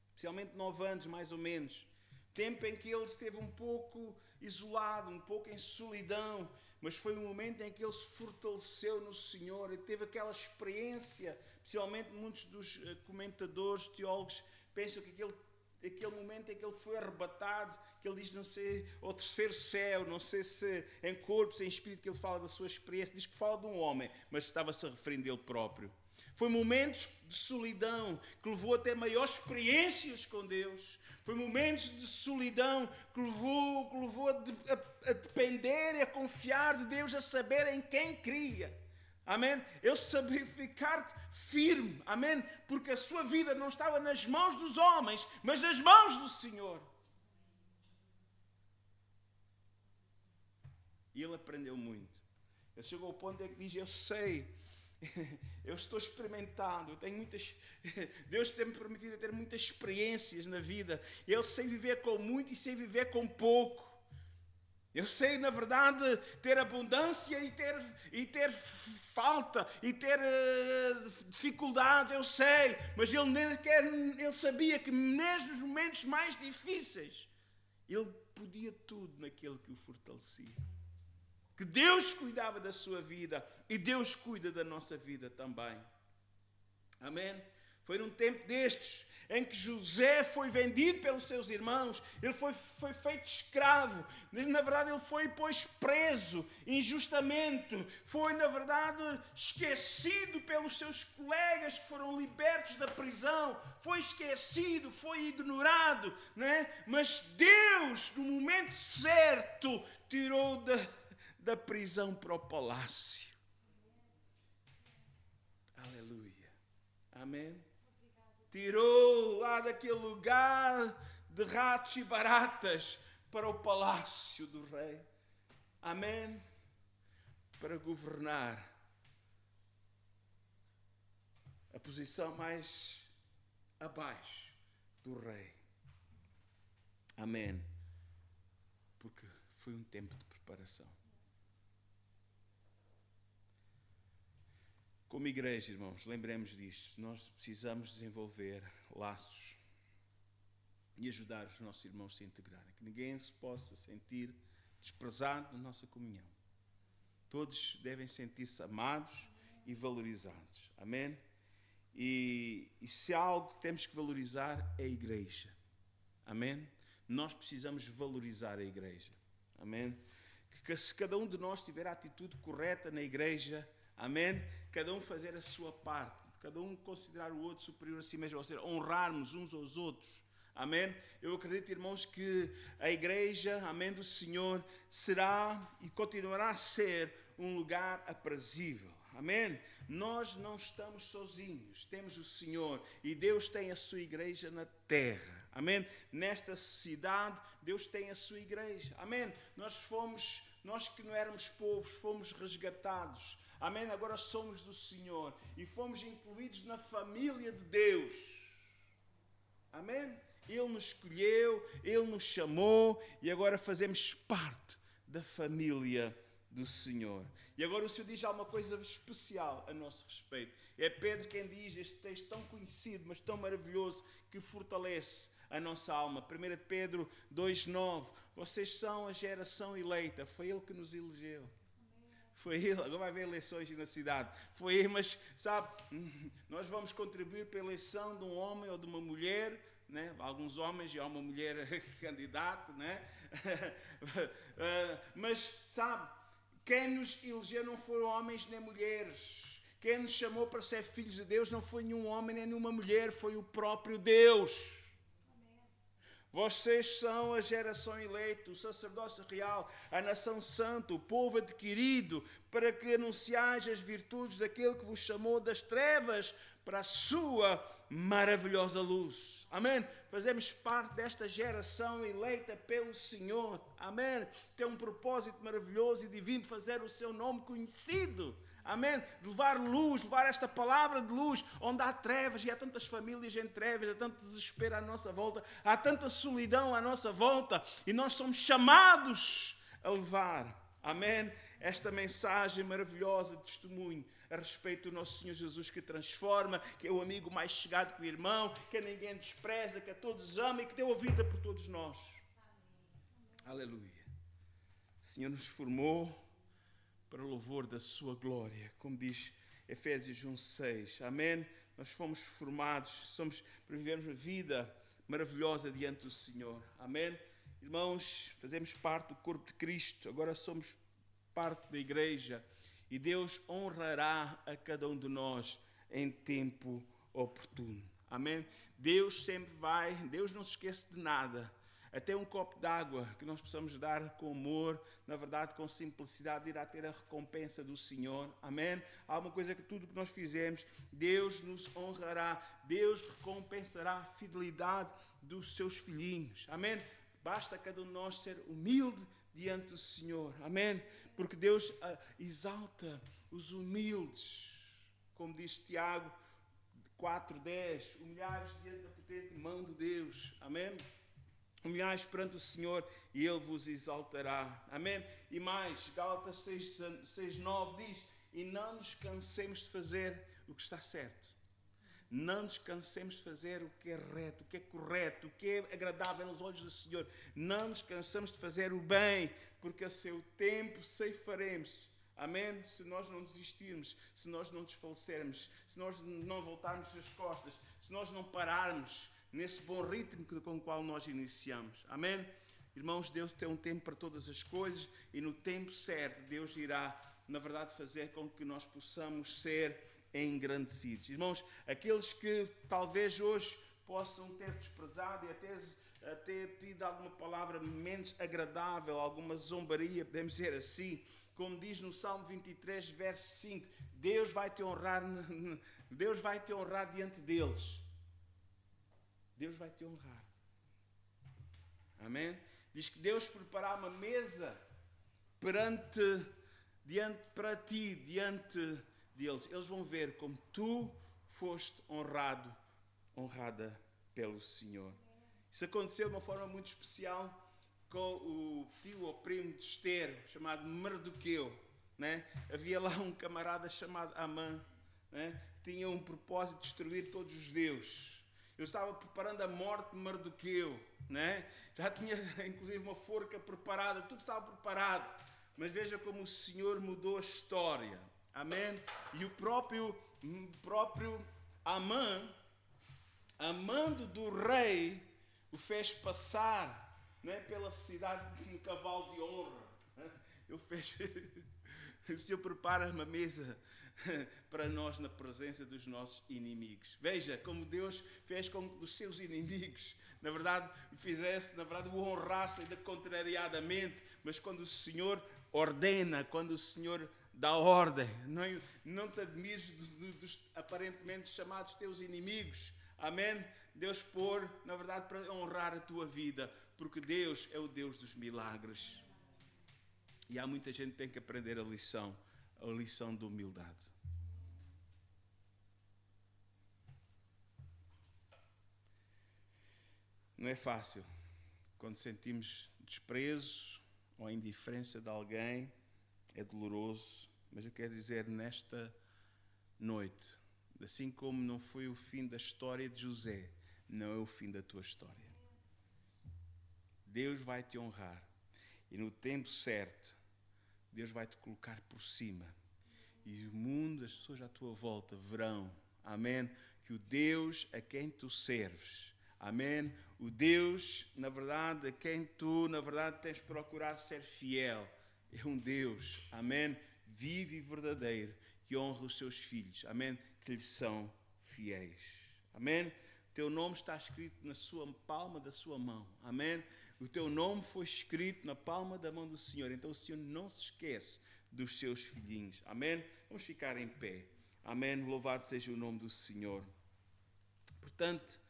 Especialmente 9 anos, mais ou menos. Tempo em que ele esteve um pouco isolado, um pouco em solidão. Mas foi um momento em que ele se fortaleceu no Senhor e teve aquela experiência. Especialmente muitos dos comentadores, teólogos, pensam que aquele momento em que ele foi arrebatado, que ele diz não sei, ao terceiro céu, não sei se em corpo, se em espírito, que ele fala da sua experiência, diz que fala de um homem, mas estava-se a referir dele próprio. Foi momentos de solidão que levou até maiores experiências com Deus. Foi momentos de solidão que levou a depender e a confiar de Deus, a saber em quem cria. Amém? Ele sabia ficar firme. Amém? Porque a sua vida não estava nas mãos dos homens, mas nas mãos do Senhor. E ele aprendeu muito. Ele chegou ao ponto em que diz, eu sei, eu estou experimentado, eu tenho Deus tem-me permitido ter muitas experiências na vida. Eu sei viver com muito e sei viver com pouco. Eu sei, na verdade, ter abundância e ter falta e ter dificuldade, eu sei. Mas ele sabia que mesmo nos momentos mais difíceis, ele podia tudo naquele que o fortalecia. Que Deus cuidava da sua vida e Deus cuida da nossa vida também. Amém? Foi num tempo destes em que José foi vendido pelos seus irmãos, ele foi feito escravo, na verdade ele foi pois preso injustamente, foi na verdade esquecido pelos seus colegas que foram libertos da prisão, foi esquecido, foi ignorado, né? Mas Deus no momento certo tirou da prisão para o palácio. Aleluia. Amém? Tirou lá daquele lugar de ratos e baratas para o palácio do rei. Amém? Para governar a posição mais abaixo do rei. Amém? Porque foi um tempo de preparação. Como igreja, irmãos, lembremos disto. Nós precisamos desenvolver laços e ajudar os nossos irmãos a se integrarem. Que ninguém se possa sentir desprezado na nossa comunhão. Todos devem sentir-se amados e valorizados. Amém? E se há algo que temos que valorizar é a igreja. Amém? Nós precisamos valorizar a igreja. Amém? Que se cada um de nós tiver a atitude correta na igreja, amém? Cada um fazer a sua parte, cada um considerar o outro superior a si mesmo, ou seja, honrarmos uns aos outros. Amém? Eu acredito, irmãos, que a igreja, amém, do Senhor será e continuará a ser um lugar aprazível. Amém? Nós não estamos sozinhos, temos o Senhor e Deus tem a sua igreja na terra. Amém? Nesta cidade, Deus tem a sua igreja. Amém? Nós que não éramos povos, fomos resgatados. Amém? Agora somos do Senhor e fomos incluídos na família de Deus. Amém? Ele nos escolheu, Ele nos chamou e agora fazemos parte da família do Senhor. E agora o Senhor diz alguma coisa especial a nosso respeito. É Pedro quem diz este texto tão conhecido, mas tão maravilhoso, que fortalece a nossa alma. 1 Pedro 2,9. Vocês são a geração eleita. Foi Ele que nos elegeu. Foi Ele. Agora vai haver eleições na cidade. Foi Ele, mas sabe, nós vamos contribuir para a eleição de um homem ou de uma mulher, né? Alguns homens e há uma mulher candidata, né? Mas sabe, quem nos elegeu não foram homens nem mulheres. Quem nos chamou para ser filhos de Deus não foi nenhum homem nem nenhuma mulher, foi o próprio Deus. Vocês são a geração eleita, o sacerdócio real, a nação santa, o povo adquirido, para que anunciais as virtudes daquele que vos chamou das trevas para a sua maravilhosa luz. Amém? Fazemos parte desta geração eleita pelo Senhor. Amém? Tem um propósito maravilhoso e divino de fazer o seu nome conhecido. Amém? De levar luz, levar esta palavra de luz, onde há trevas e há tantas famílias em trevas, há tanto desespero à nossa volta, há tanta solidão à nossa volta, e nós somos chamados a levar, amém, esta mensagem maravilhosa de testemunho a respeito do nosso Senhor Jesus, que transforma, que é o amigo mais chegado que o irmão, que a ninguém despreza, que a todos ama e que deu a vida por todos nós. Amém. Aleluia. O Senhor nos formou para o louvor da sua glória, como diz Efésios 1:6. Amém? Nós fomos formados, para vivermos uma vida maravilhosa diante do Senhor. Amém? Irmãos, fazemos parte do corpo de Cristo, agora somos parte da igreja e Deus honrará a cada um de nós em tempo oportuno. Amém? Deus não se esquece de nada. Até um copo de água que nós possamos dar com amor, na verdade com simplicidade, irá ter a recompensa do Senhor. Amém? Há uma coisa que tudo que nós fizemos, Deus nos honrará. Deus recompensará a fidelidade dos seus filhinhos. Amém? Basta cada um de nós ser humilde diante do Senhor. Amém? Porque Deus exalta os humildes. Como diz Tiago 4:10, humilhai-vos diante da potente mão de Deus. Amém? Humilhais perante o Senhor e Ele vos exaltará. Amém? E mais, Gálatas 6:9 diz, e não nos cansemos de fazer o que está certo. Não nos cansemos de fazer o que é reto, o que é correto, o que é agradável aos olhos do Senhor. Não nos cansamos de fazer o bem, porque a seu tempo ceifaremos. Amém? Se nós não desistirmos, se nós não desfalecermos, se nós não voltarmos as costas, se nós não pararmos nesse bom ritmo com o qual nós iniciamos. Amém? Irmãos, Deus tem um tempo para todas as coisas e no tempo certo Deus irá, na verdade, fazer com que nós possamos ser engrandecidos. Irmãos, aqueles que talvez hoje possam ter desprezado e até tido alguma palavra menos agradável, alguma zombaria, podemos dizer assim, como diz no Salmo 23, verso 5, Deus vai te honrar diante deles. Deus vai te honrar. Amém? Diz que Deus preparará uma mesa para ti, diante deles. Eles vão ver como tu foste honrada pelo Senhor. Isso aconteceu de uma forma muito especial com o tio ou primo de Esther, chamado Mardoqueu, né? Havia lá um camarada chamado Amã, né? Tinha um propósito de destruir todos os judeus. Eu estava preparando a morte de Mardoqueu, né? Já tinha inclusive uma forca preparada, tudo estava preparado. Mas veja como o Senhor mudou a história. Amém? E o próprio Amã, amando do rei, o fez passar, né, pela cidade com um cavalo de honra. Ele fez... O Senhor prepara uma mesa para nós na presença dos nossos inimigos. Veja como Deus fez com que os seus inimigos, na verdade, fizesse, na verdade, o honrasse ainda contrariadamente, mas quando o Senhor ordena, quando o Senhor dá ordem, não te admires dos aparentemente chamados teus inimigos. Amém? Deus pôr, na verdade, para honrar a tua vida, porque Deus é o Deus dos milagres. E há muita gente que tem que aprender a lição de humildade. Não é fácil. Quando sentimos desprezo ou a indiferença de alguém, é doloroso. Mas eu quero dizer, nesta noite, assim como não foi o fim da história de José, não é o fim da tua história. Deus vai te honrar. E no tempo certo, Deus vai te colocar por cima. E o mundo, as pessoas à tua volta verão, amém, que o Deus a quem tu serves, amém, o Deus, na verdade, a quem tu, na verdade, tens procurado ser fiel, é um Deus, amém, vivo e verdadeiro, que honra os seus filhos, amém, que lhes são fiéis, amém. Teu nome está escrito na palma da sua mão. Amém? O teu nome foi escrito na palma da mão do Senhor. Então o Senhor não se esquece dos seus filhinhos. Amém? Vamos ficar em pé. Amém? Louvado seja o nome do Senhor. Portanto,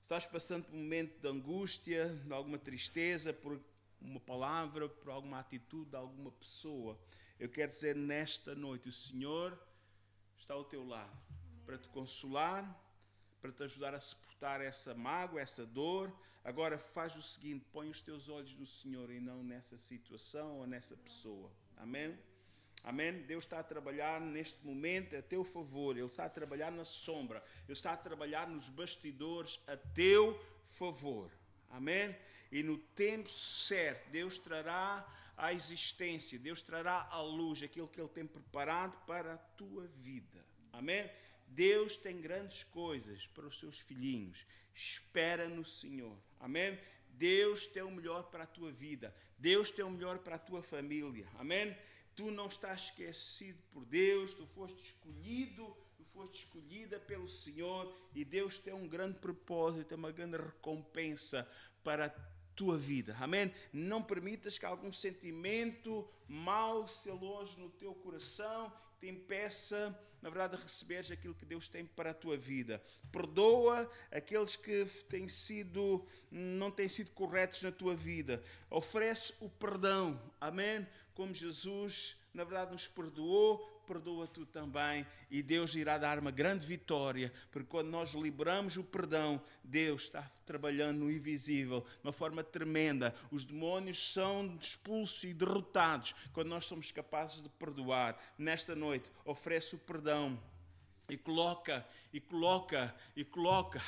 estás passando por um momento de angústia, de alguma tristeza, por uma palavra, por alguma atitude de alguma pessoa. Eu quero dizer, nesta noite, o Senhor está ao teu lado para te consolar, para te ajudar a suportar essa mágoa, essa dor. Agora faz o seguinte, põe os teus olhos no Senhor e não nessa situação ou nessa pessoa. Amém? Amém? Deus está a trabalhar neste momento a teu favor. Ele está a trabalhar na sombra. Ele está a trabalhar nos bastidores a teu favor. Amém? E no tempo certo, Deus trará à existência, Deus trará à luz aquilo que Ele tem preparado para a tua vida. Amém? Deus tem grandes coisas para os seus filhinhos. Espera no Senhor. Amém? Deus tem o melhor para a tua vida. Deus tem o melhor para a tua família. Amém? Tu não estás esquecido por Deus. Tu foste escolhido, tu foste escolhida pelo Senhor. E Deus tem um grande propósito, uma grande recompensa para a tua vida. Amém? Não permitas que algum sentimento mau se aloje no teu coração, te impeça, na verdade, a receberes aquilo que Deus tem para a tua vida. Perdoa aqueles que não têm sido corretos na tua vida. Oferece o perdão. Amém? Como Jesus, na verdade, nos perdoou, perdoa tu também. E Deus irá dar uma grande vitória, porque quando nós liberamos o perdão, Deus está trabalhando no invisível, de uma forma tremenda. Os demónios são expulsos e derrotados quando nós somos capazes de perdoar. Nesta noite, oferece o perdão. E coloca,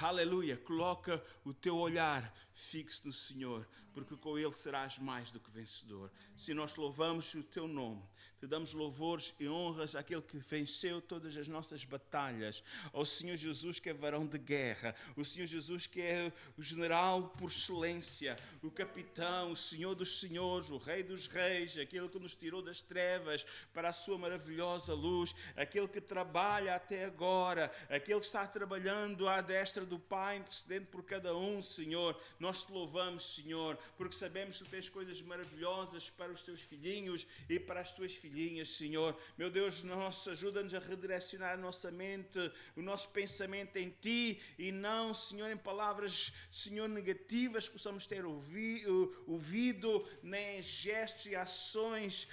aleluia, coloca o teu olhar fixo no Senhor, porque com Ele serás mais do que vencedor. Se nós louvamos o teu nome, te damos louvores e honras àquele que venceu todas as nossas batalhas, ao Senhor Jesus que é varão de guerra, o Senhor Jesus que é o general por excelência, o capitão, o Senhor dos senhores, o Rei dos reis, aquele que nos tirou das trevas para a sua maravilhosa luz, aquele que trabalha até agora, aquele que está trabalhando à destra do Pai, intercedendo por cada um, Senhor. Nós te louvamos, Senhor, porque sabemos que tu tens coisas maravilhosas para os teus filhinhos e para as tuas filhinhas, Senhor. Meu Deus, ajuda-nos a redirecionar a nossa mente, o nosso pensamento em Ti e não, Senhor, em palavras, Senhor, negativas que possamos ter ouvido, nem em gestos e ações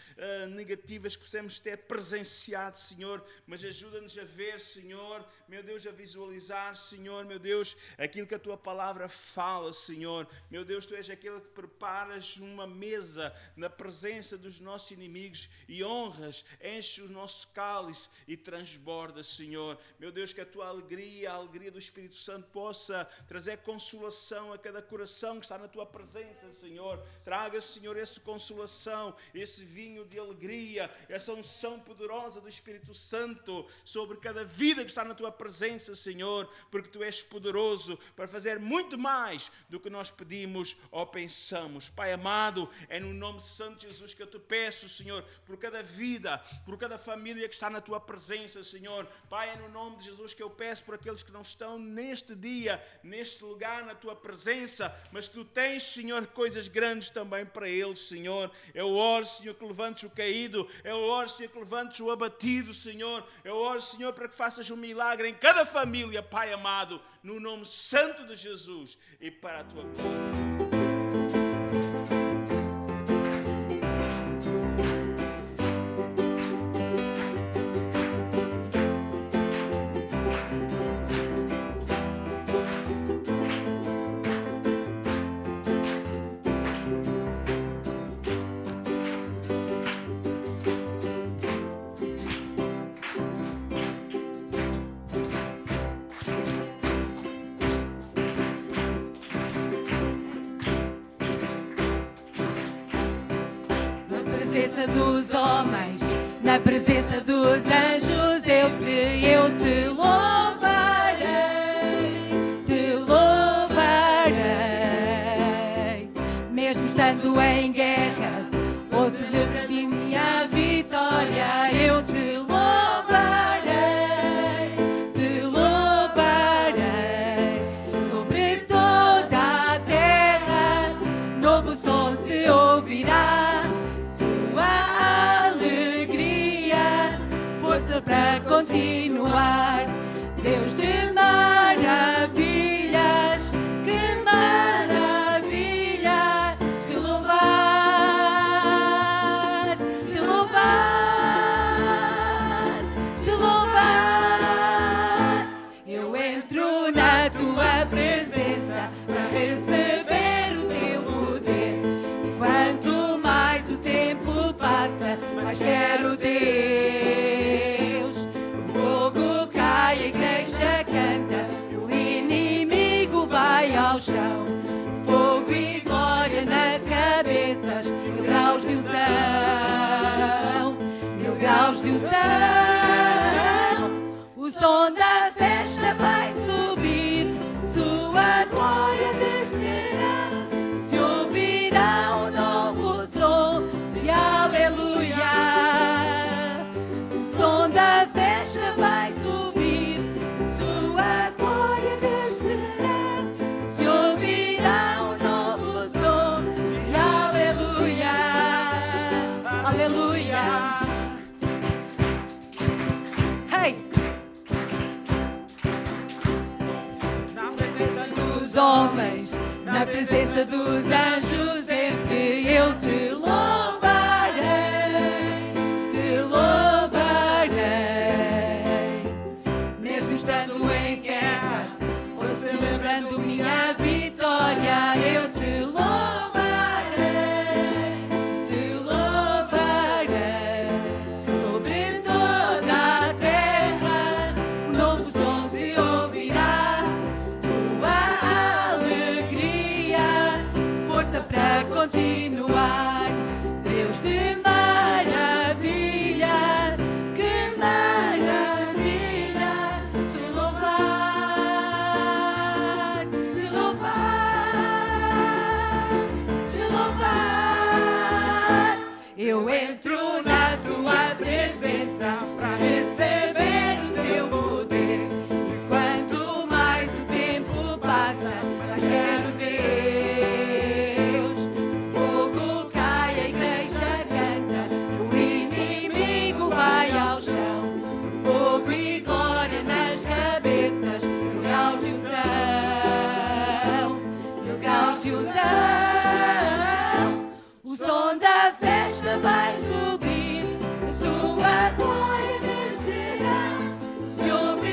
negativas que possamos ter presenciado, Senhor, mas ajuda-nos a ver, Senhor, meu Deus, a visualizar, Senhor, meu Deus, aquilo que a Tua palavra fala, Senhor. Meu Deus, Tu és aquele que preparas uma mesa na presença dos nossos inimigos e honras, enche o nosso cálice e transborda, Senhor. Meu Deus, que a Tua alegria, a alegria do Espírito Santo possa trazer consolação a cada coração que está na Tua presença, Senhor. Traga, Senhor, essa consolação, esse vinho de alegria, essa unção poderosa do Espírito Santo sobre cada vida que está na Tua presença, Senhor, porque Tu és poderoso para fazer muito mais do que nós pedimos ou pensamos. Pai amado, é no nome santo de Jesus que eu Te peço, Senhor, por cada vida, por cada família que está na Tua presença, Senhor. Pai, é no nome de Jesus que eu peço por aqueles que não estão neste dia, neste lugar, na Tua presença, mas Tu tens, Senhor, coisas grandes também para eles, Senhor. Eu oro, Senhor, que levantes o caído. Eu oro, Senhor, que levantes o abatido, Senhor. Eu oro, Senhor, para que faças um milagre em cada família, Pai amado, no nome santo de Jesus e para a Tua glória. Dos homens, na presença dos anjos, eu te louvarei, mesmo estando em guerra ou celebrando minha vitória, eu te louvarei, sobre toda a terra, novo som se ouvirá. Para continuar, Deus de maravilhas, que maravilhas, te louvar, te louvar, te louvar. Eu entro na Tua presença para receber o Seu poder, e quanto mais o tempo passa, mais quero Deus. Ao chão, fogo e glória nas cabeças, mil graus de unção, o som da festa vai subir, Sua glória descerá, se ouvirá um novo som de aleluia, o som da festa vai subir, Sua glória descerá. Homens, na presença dos anjos, sempre eu te louvarei, mesmo estando em guerra ou celebrando minha vitória, eu te louvarei, sobre toda a terra, um novo som se ouvirá. Para continuar, Deus de maravilhas, que maravilha, te louvar, te louvar, te louvar. Eu entro na Tua presença para receber o Seu poder, e quanto mais o tempo passa, mais quero Deus. O som da festa vai subir, Sua glória descerá, se ouvirá.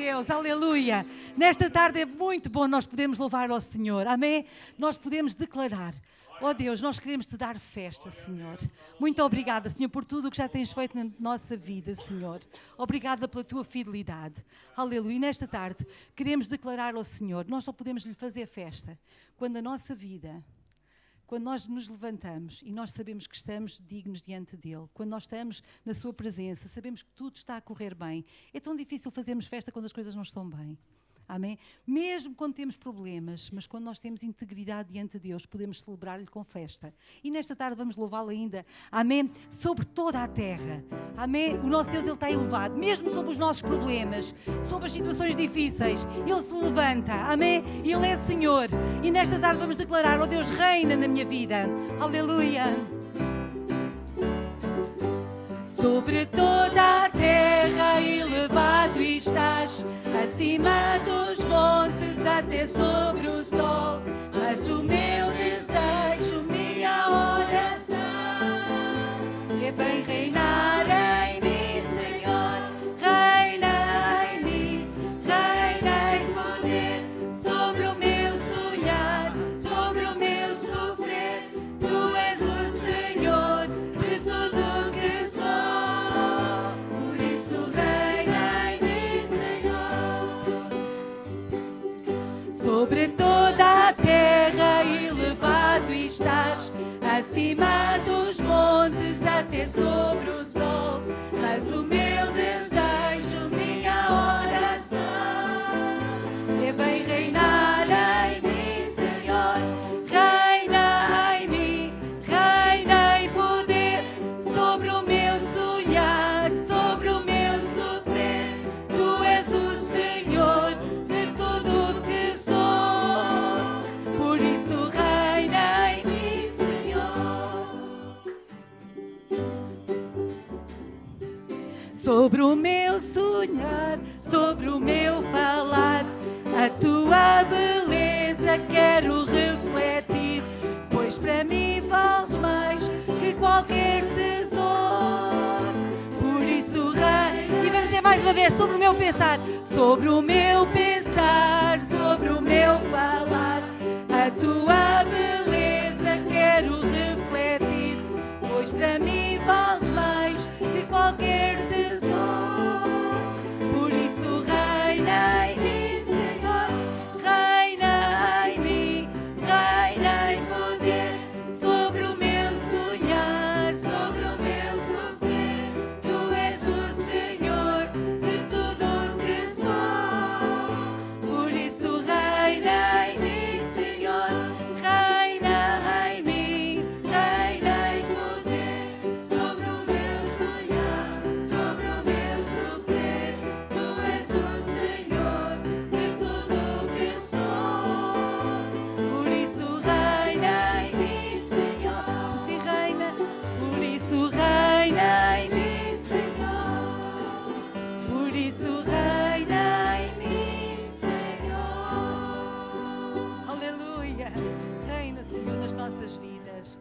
Deus, aleluia. Nesta tarde é muito bom nós podemos louvar ao Senhor, amém? Nós podemos declarar, ó Deus, nós queremos te dar festa, Senhor. Muito obrigada, Senhor, por tudo o que já tens feito na nossa vida, Senhor. Obrigada pela tua fidelidade, aleluia. E nesta tarde queremos declarar ao Senhor, nós só podemos lhe fazer festa quando a nossa vida... Quando nós nos levantamos e nós sabemos que estamos dignos diante dEle, quando nós estamos na sua presença, sabemos que tudo está a correr bem. É tão difícil fazermos festa quando as coisas não estão bem. Amém? Mesmo quando temos problemas, mas quando nós temos integridade diante de Deus, podemos celebrar-lhe com festa. E nesta tarde vamos louvá-lo ainda. Amém? Sobre toda a terra. Amém? O nosso Deus, Ele está elevado. Mesmo sobre os nossos problemas, sobre as situações difíceis, Ele se levanta. Amém? Ele é Senhor. E nesta tarde vamos declarar, ó Deus, reina na minha vida. Aleluia. Sobre toda a terra elevado estás, acima dos montes até sobre o sol. Mas o meu desejo, minha oração, é vem reinar em mim, Senhor. Reina em mim, reina em poder, sobre o meu sonhar, sobre o meu sofrer. Tu és o Senhor de tudo que sou. Sobre toda a terra elevado estás, acima dos montes até sobre o sol. Mas o meu desejo, minha oração, é vem reinar em mim, Senhor. Reina em mim, reina em poder, sobre o meu sonhar, sobre o meu sofrer. Tu és o Senhor de tudo que sou, por isso reina em mim, Senhor. Sobre o meu sonhar, sobre o meu falar, a tua beleza quero refletir, pois para mim vales mais que qualquer tesouro. Por isso reina. E vamos dizer mais uma vez, sobre o meu pensar, sobre o meu pensar, sobre o meu falar, a tua beleza quero refletir, pois para mim vales mais que qualquer tesouro. Por isso reina em mim, Senhor. Reina em mim, reina em poder, sobre o meu sonhar, sobre o meu sofrer. Tu és o Senhor de tudo que sou. Por isso reina em mim, Senhor. Reina em mim, reina em poder, sobre o meu sonhar, sobre o meu sofrer. Tu és o Senhor de tudo que sou. Por isso reina em mim, Senhor. Se reina, por isso reina em mim, Senhor. Por isso reina em mim, Senhor. Aleluia. Reina, Senhor, nas nossas vidas.